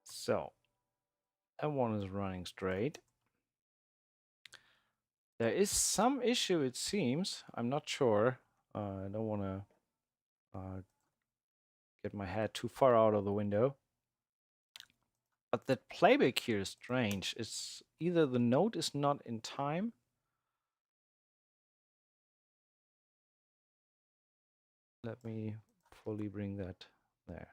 So that one is running straight. There is some issue, it seems. I'm not sure. I don't want to get my head too far out of the window. But that playback here is strange. It's either the note is not in time. Let me fully bring that there.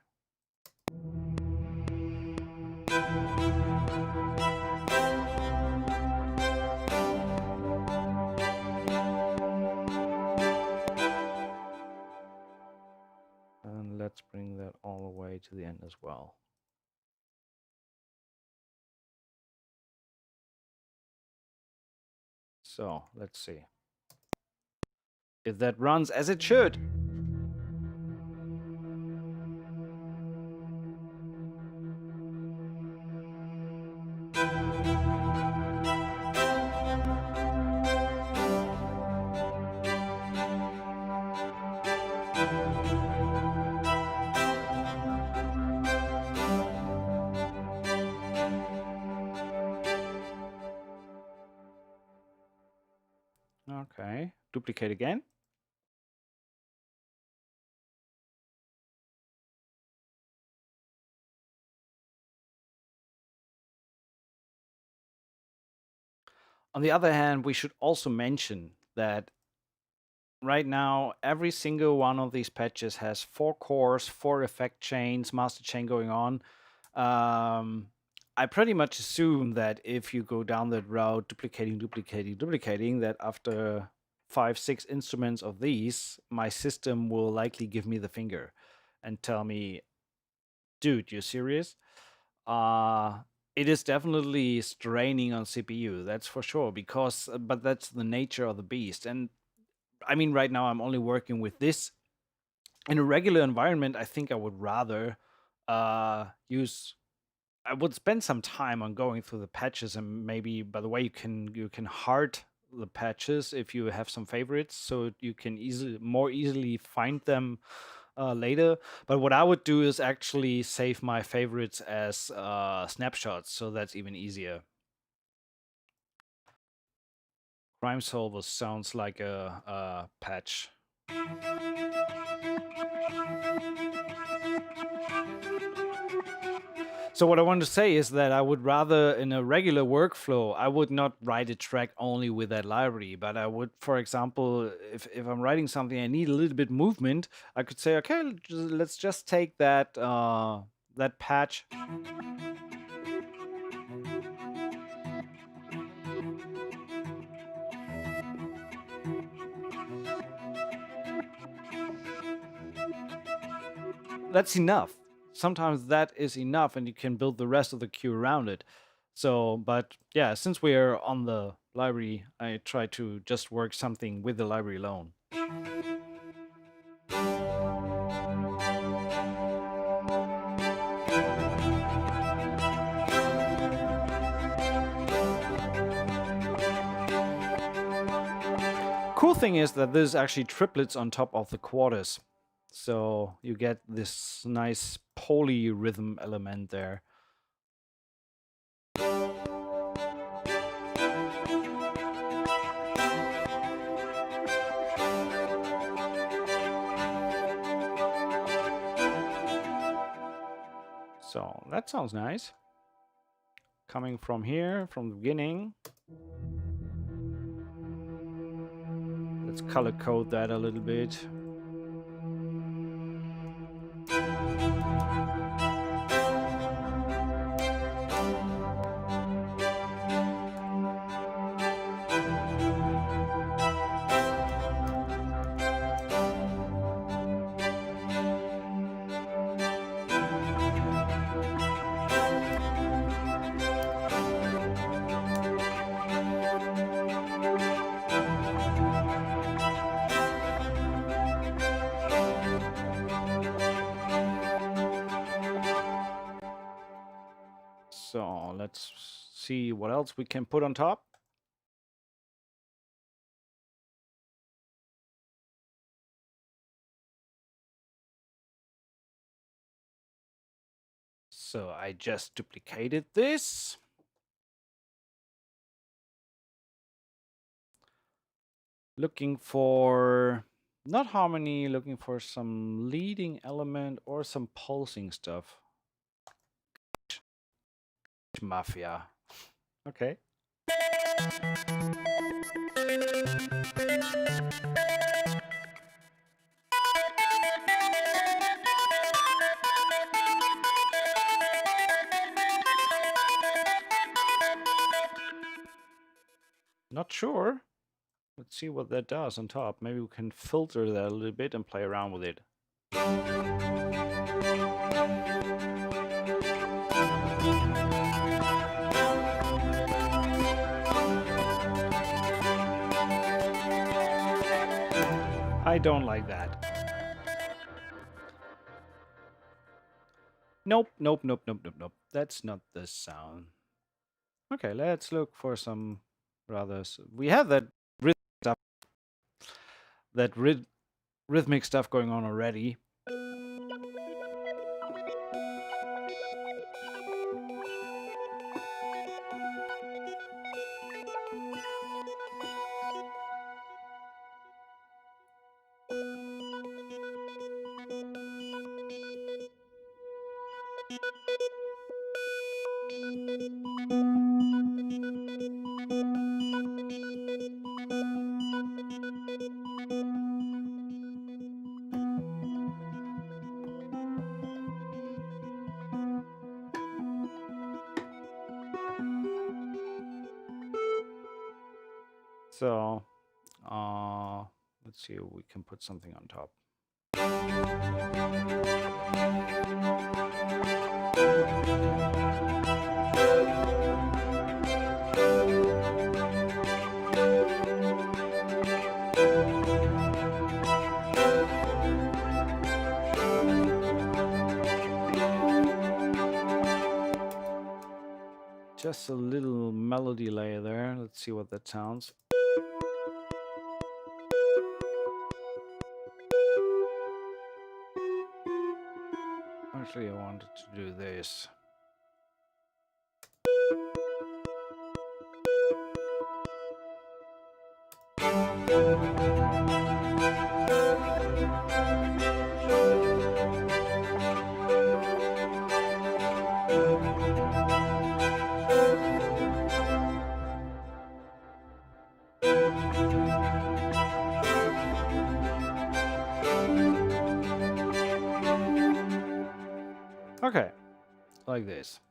And let's bring that all the way to the end as well. So let's see if that runs as it should. Okay, duplicate again. On the other hand, we should also mention that right now, every single one of these patches has 4 cores, 4 effect chains, master chain going on. I pretty much assume that if you go down that route, duplicating, that after 5, 6 instruments of these, my system will likely give me the finger and tell me, dude, you serious? It is definitely straining on CPU, that's for sure, because, but that's the nature of the beast. And I mean, right now I'm only working with this. In a regular environment, I think I would rather I would spend some time on going through the patches, and maybe, by the way, you can hard the patches if you have some favorites, so you can more easily find them later. But what I would do is actually save my favorites as snapshots, so that's even easier. Crime Solver sounds like a patch. So what I want to say is that I would rather, in a regular workflow, I would not write a track only with that library, but I would, for example, if I'm writing something I need a little bit movement, I could say, okay, let's just take that that patch. That's enough. Sometimes that is enough, and you can build the rest of the queue around it. So, but yeah, since we are on the library, I try to just work something with the library alone. Cool thing is that there's actually triplets on top of the quarters. So you get this nice polyrhythm element there. So that sounds nice. Coming from here, from the beginning. Let's color code that a little bit. So let's see what else we can put on top. So I just duplicated this. Looking for, not harmony, looking for some leading element or some pulsing stuff. Mafia. Okay. Not sure. Let's see what that does on top. Maybe we can filter that a little bit and play around with it. I don't like that. Nope, nope, nope, nope, nope, nope. That's not the sound. Okay, let's look for some rather. We have that rhythmic stuff, that rhythmic stuff going on already. So, let's see if we can put something on top. Just a little melody layer there. Let's see what that sounds. Actually, I wanted to do this. Okay, like this.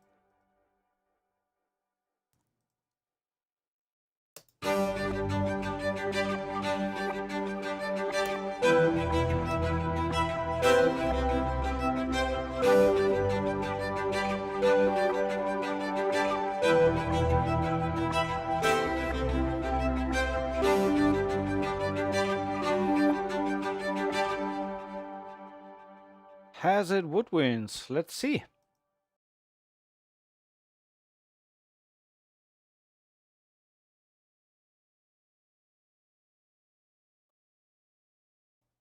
Has it woodwinds? Let's see.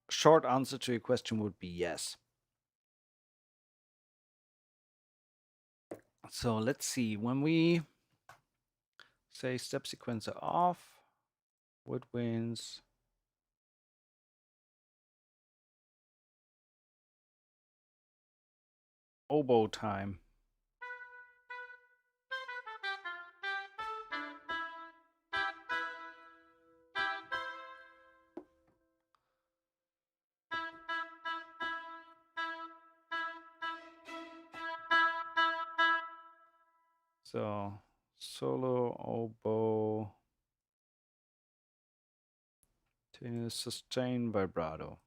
Short answer to your question would be yes. So let's see. When we say step sequencer off, woodwinds, oboe time. So solo oboe to sustain vibrato.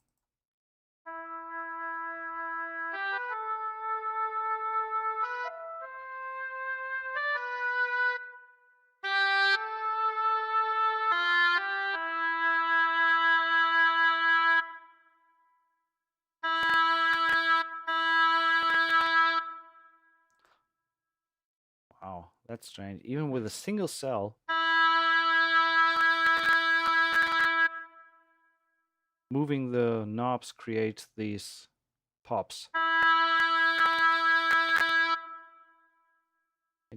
Wow, that's strange. Even with a single cell, moving the knobs creates these pops. I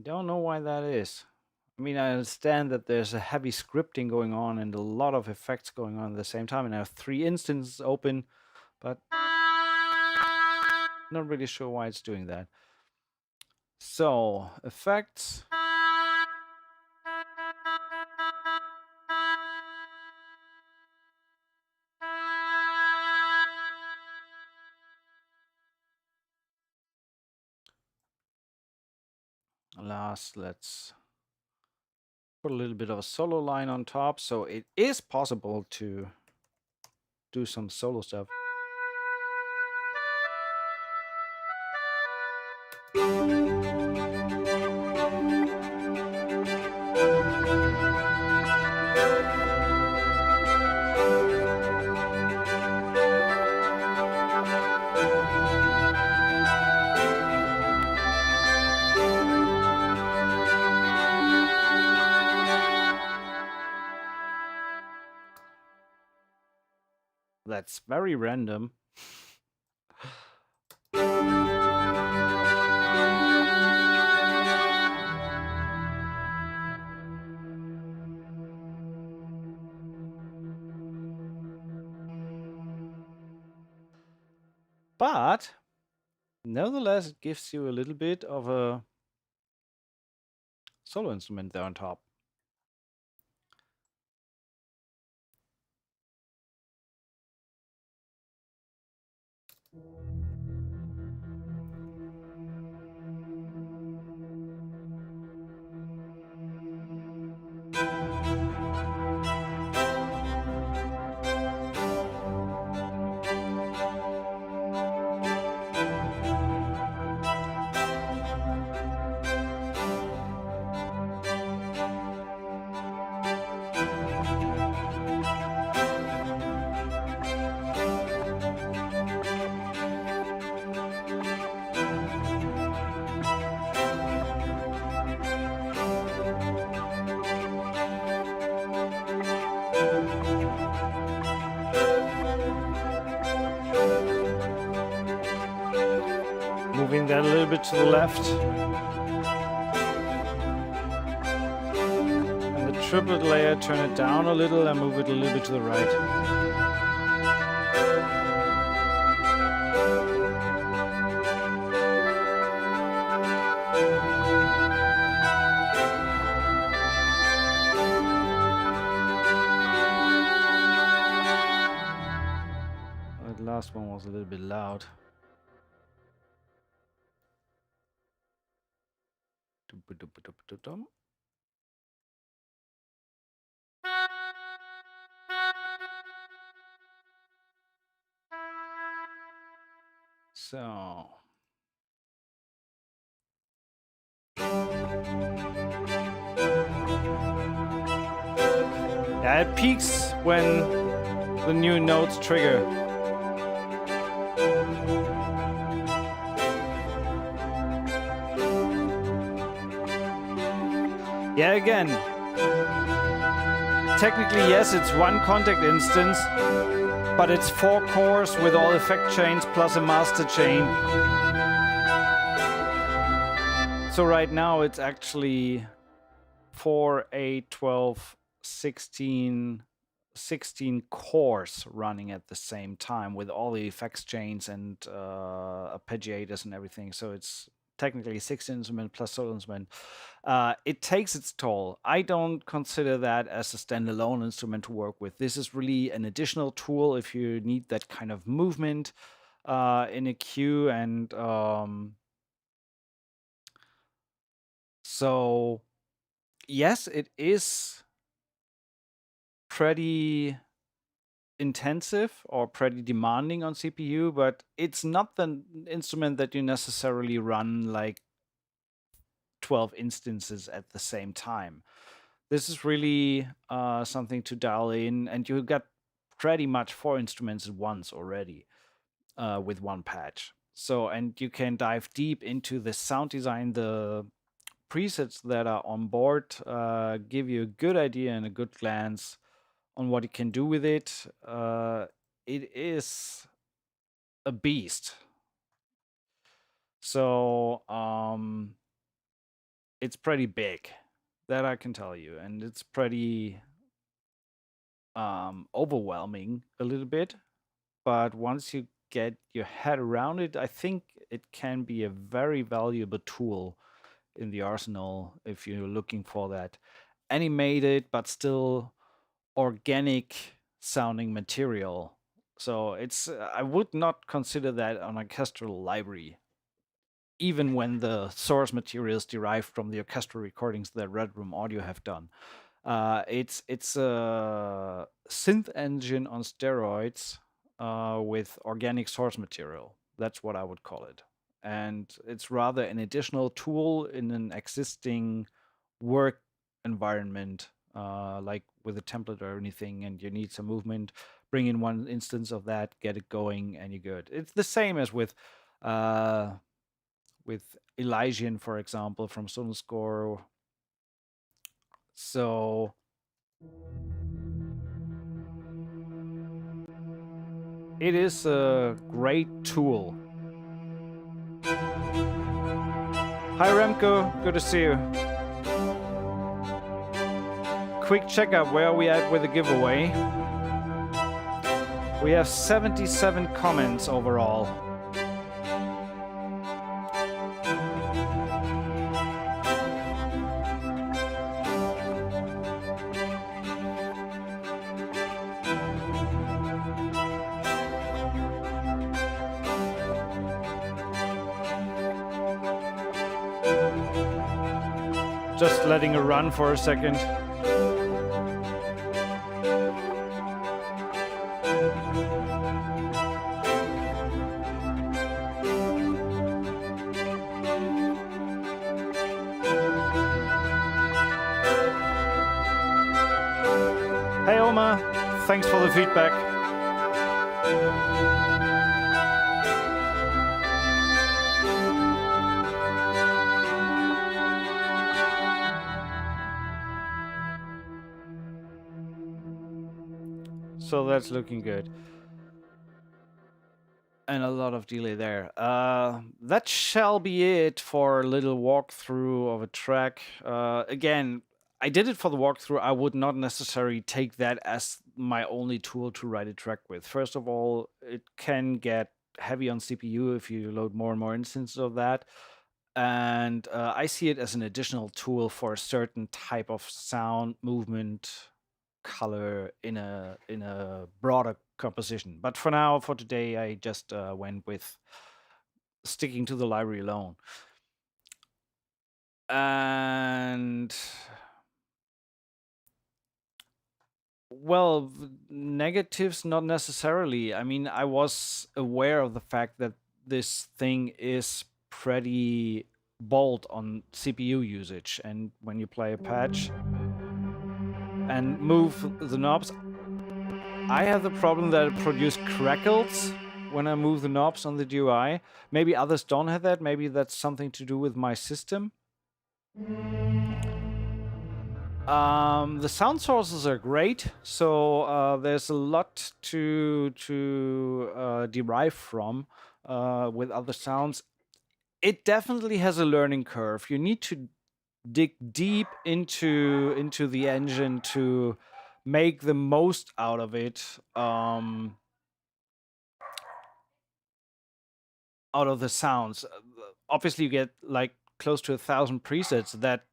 don't know why that is. I mean, I understand that there's a heavy scripting going on and a lot of effects going on at the same time, and I have 3 instances open, but not really sure why it's doing that. So, effects. Last, let's put a little bit of a solo line on top, so it is possible to do some solo stuff. That's very random. But nevertheless, it gives you a little bit of a solo instrument there on top. little bit to the left. And the triplet layer, turn it down a little and move it a little bit to the right. The last one was a little bit loud. So yeah, it peaks when the new notes trigger. Yeah, again, technically yes, it's one contact instance, but it's 4 cores with all effect chains plus a master chain. So right now it's actually 4, 8, 12, 16 cores running at the same time with all the effects chains and arpeggiators and everything. So it's technically 6 instrument plus solo instrument. It takes its toll. I don't consider that as a standalone instrument to work with. This is really an additional tool if you need that kind of movement in a cue. And so, yes, it is pretty intensive or pretty demanding on CPU, but it's not the instrument that you necessarily run like 12 instances at the same time. This is really something to dial in, and you got pretty much 4 instruments at once already with one patch. So, and you can dive deep into the sound design. The presets that are on board give you a good idea and a good glance on what you can do with it. It is a beast. So it's pretty big, that I can tell you, and it's pretty overwhelming a little bit. But once you get your head around it, I think it can be a very valuable tool in the arsenal if you're looking for that animated but still organic sounding material. So it's I would not consider that an orchestral library, even when the source material is derived from the orchestral recordings that Red Room Audio have done. It's a synth engine on steroids with organic source material. That's what I would call it. And it's rather an additional tool in an existing work environment, like with a template or anything, and you need some movement. Bring in one instance of that, get it going, and you're good. It's the same as with Elysian, for example, from Sonoscore. So it is a great tool. Hi Remco, good to see you. Quick checkup, where are we at with the giveaway? We have 77 comments overall. Just letting it run for a second. Hey Oma, thanks for the feedback. So that's looking good. And a lot of delay there. That shall be it for a little walkthrough of a track. Again, I did it for the walkthrough. I would not necessarily take that as my only tool to write a track with. First of all, it can get heavy on CPU if you load more and more instances of that. And I see it as an additional tool for a certain type of sound, movement, color in a broader composition. But for now, for today, I just went with sticking to the library alone. And well, negatives not necessarily. I mean, I was aware of the fact that this thing is pretty bold on CPU usage, and when you play a patch and move the knobs, I have the problem that it produces crackles when I move the knobs on the GUI. Maybe others don't have that. Maybe that's something to do with my system. The sound sources are great, so there's a lot to derive from with other sounds. It definitely has a learning curve. You need to dig deep into the engine to make the most out of it. Out of the sounds. Obviously, you get like close to 1,000 presets that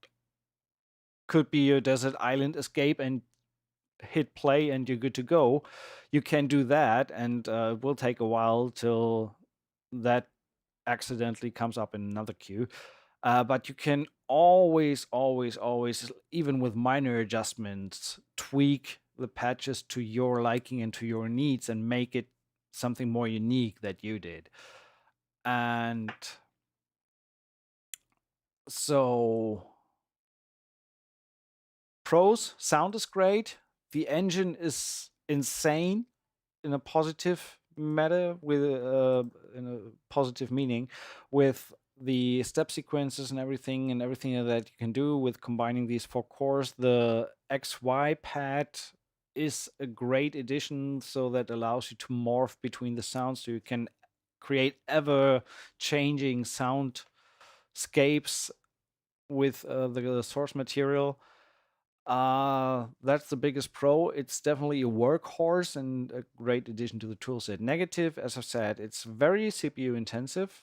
could be your desert island escape and hit play and you're good to go. You can do that, and it will take a while till that accidentally comes up in another queue. But you can always, even with minor adjustments, tweak the patches to your liking and to your needs and make it something more unique that you did. And so pros, sound is great. The engine is insane in a positive matter, with in a positive meaning, with the step sequences and everything that you can do with combining these 4 cores. The XY pad is a great addition, so that allows you to morph between the sounds, so you can create ever changing soundscapes with the source material. That's the biggest pro. It's definitely a workhorse and a great addition to the toolset. Negative, as I said, it's very CPU intensive,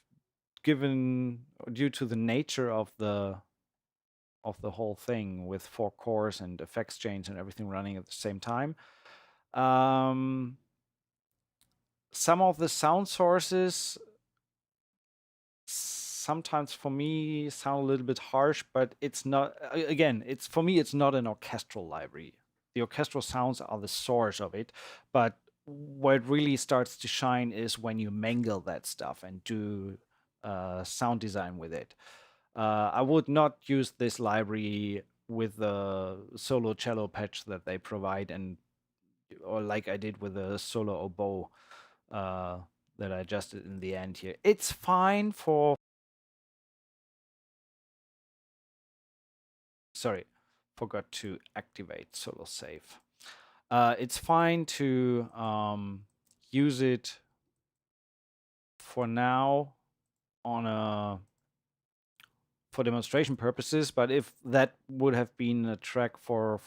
due to the nature of the whole thing, with 4 cores and effects chains and everything running at the same time. Some of the sound sources sometimes for me sound a little bit harsh, but it's not, again, it's for me, it's not an orchestral library. The orchestral sounds are the source of it, but where it really starts to shine is when you mangle that stuff and do sound design with it. I would not use this library with the solo cello patch that they provide, or like I did with the solo oboe that I adjusted in the end here. It's fine for, sorry, forgot to activate solo save. It's fine to use it for now for demonstration purposes, but if that would have been a track for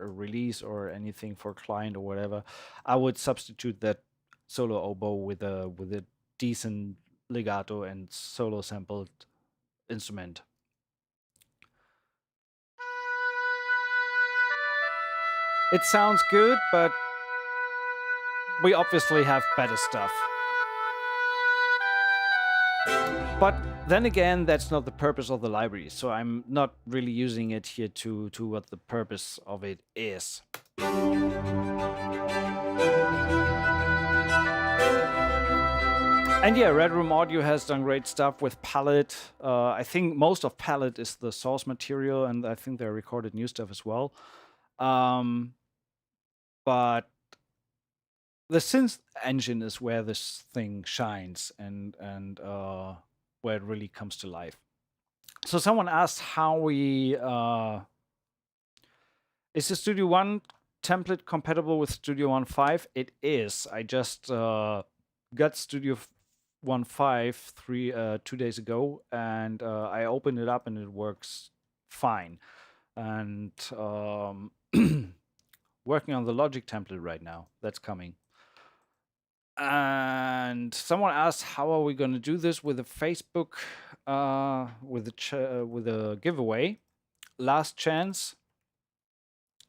a release or anything for client or whatever, I would substitute that solo oboe with a decent legato and solo sampled instrument. It sounds good, but we obviously have better stuff. But then again, that's not the purpose of the library, so I'm not really using it here to what the purpose of it is. And yeah, Red Room Audio has done great stuff with Palette. I think most of Palette is the source material, and I think they recorded new stuff as well. But the synth engine is where this thing shines, and where it really comes to life. So someone asked how we is the Studio One template compatible with Studio One 5? It is. I just got Studio 2 days ago, and I opened it up and it works fine. And working on the logic template right now. That's coming. And someone asked, how are we going to do this with a Facebook, with a giveaway? Last chance.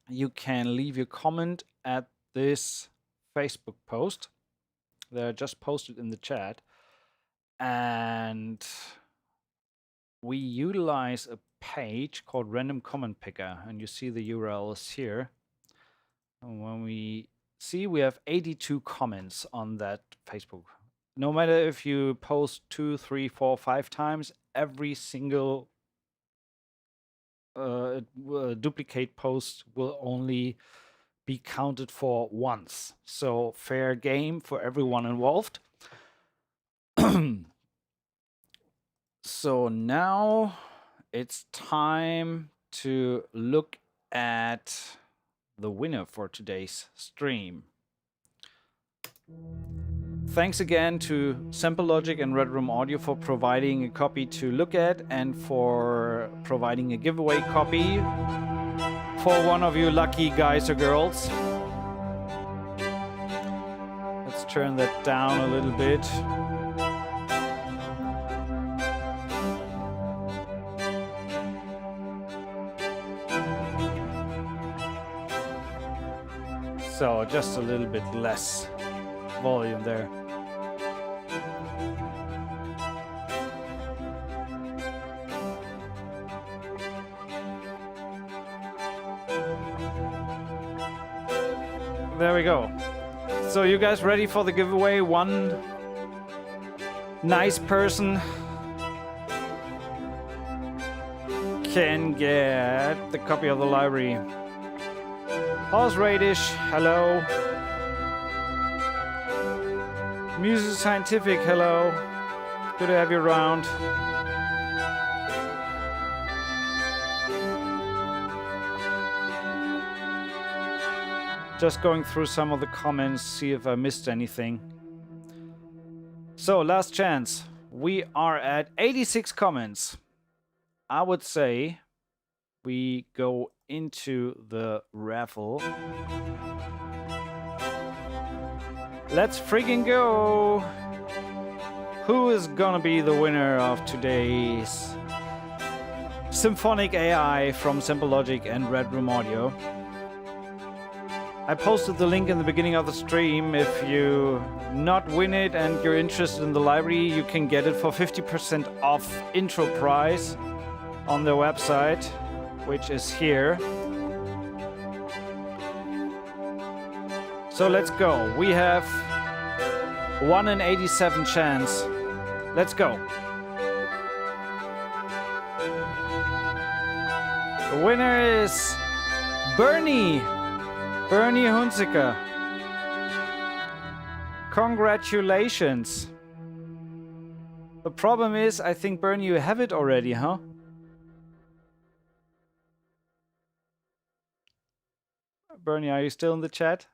You can leave your comment at this Facebook post. They're just posted in the chat. And we utilize a page called Random Comment Picker. And you see the URLs here. And when we see, we have 82 comments on that Facebook. No matter if you post 2, 3, 4, 5 times, every single duplicate post will only be counted for once. So fair game for everyone involved. So now it's time to look at the winner for today's stream. Thanks again to Sample Logic and Red Room Audio for providing a copy to look at and for providing a giveaway copy for one of you lucky guys or girls. Let's turn that down a little bit. So just a little bit less volume there. There we go. So you guys ready for the giveaway? One nice person can get the copy of the library. Horse Radish, hello. Music Scientific, hello. Good to have you around. Just going through some of the comments, see if I missed anything. So, last chance. We are at 86 comments. I would say we go into the raffle. Let's friggin' go! Who is gonna be the winner of today's Symphonic AI from Sample Logic and Red Room Audio? I posted the link in the beginning of the stream. If you not win it and you're interested in the library, you can get it for 50% off intro price on their website, which is here. So let's go. We have 1 in 87 chance. Let's go. The winner is Bernie Hunziker. Congratulations. The problem is, I think, Bernie, you have it already, huh? Bernie, are you still in the chat?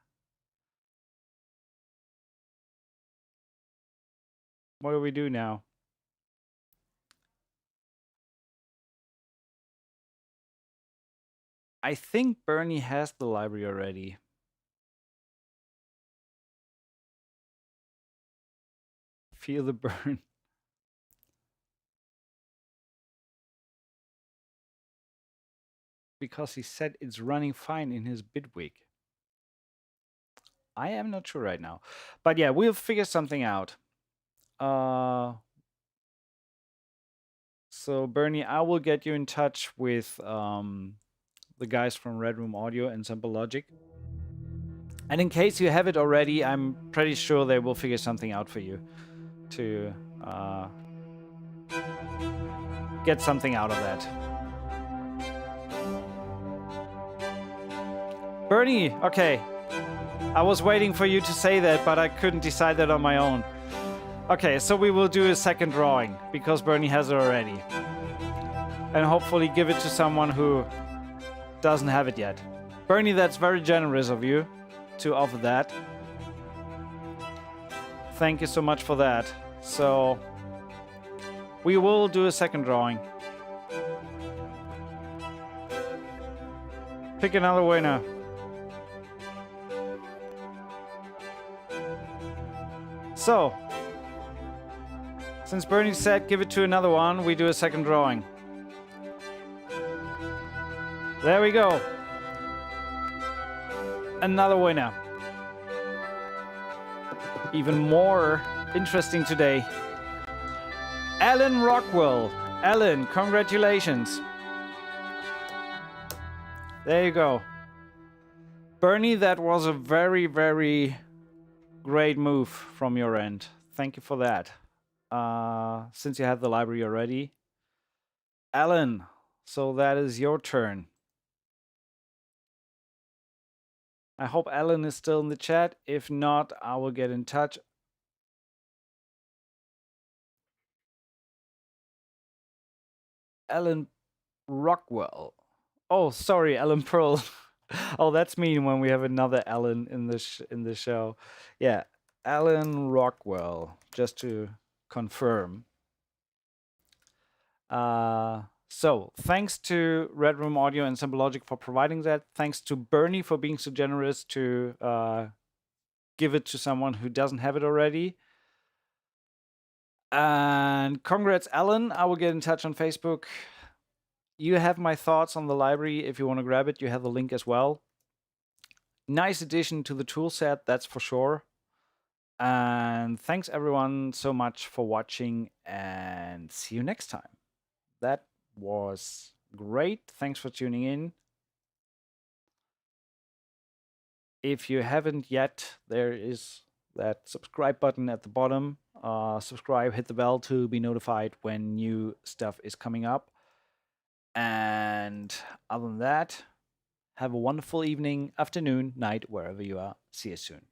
What do we do now? I think Bernie has the library already. Feel the burn. Because he said it's running fine in his Bitwig. I am not sure right now. But yeah, we'll figure something out. So Bernie, I will get you in touch with the guys from Red Room Audio and Sample Logic. And in case you have it already, I'm pretty sure they will figure something out for you to get something out of that. Bernie, okay. I was waiting for you to say that, but I couldn't decide that on my own. Okay, so we will do a second drawing because Bernie has it already. And hopefully give it to someone who doesn't have it yet. Bernie, that's very generous of you to offer that. Thank you so much for that. So we will do a second drawing. Pick another winner. So, since Bernie said give it to another one, we do a second drawing. There we go. Another winner. Even more interesting today. Alan Rockwell. Alan, congratulations. There you go. Bernie, that was a very, very great move from your end. Thank you for that. Since you have the library already. Alan, so that is your turn. I hope Alan is still in the chat. If not, I will get in touch. Alan Rockwell. Oh, sorry, Alan Pearl. Oh, that's mean when we have another Alan in the show. Yeah, Alan Rockwell, just to confirm. So thanks to Red Room Audio and Symbologic for providing that. Thanks to Bernie for being so generous to give it to someone who doesn't have it already. And congrats, Alan. I will get in touch on Facebook. You have my thoughts on the library. If you want to grab it, you have the link as well. Nice addition to the tool set, that's for sure. And thanks everyone so much for watching, and see you next time. That was great. Thanks for tuning in. If you haven't yet, there is that subscribe button at the bottom. Subscribe, hit the bell to be notified when new stuff is coming up. And other than that, have a wonderful evening, afternoon, night, wherever you are. See you soon.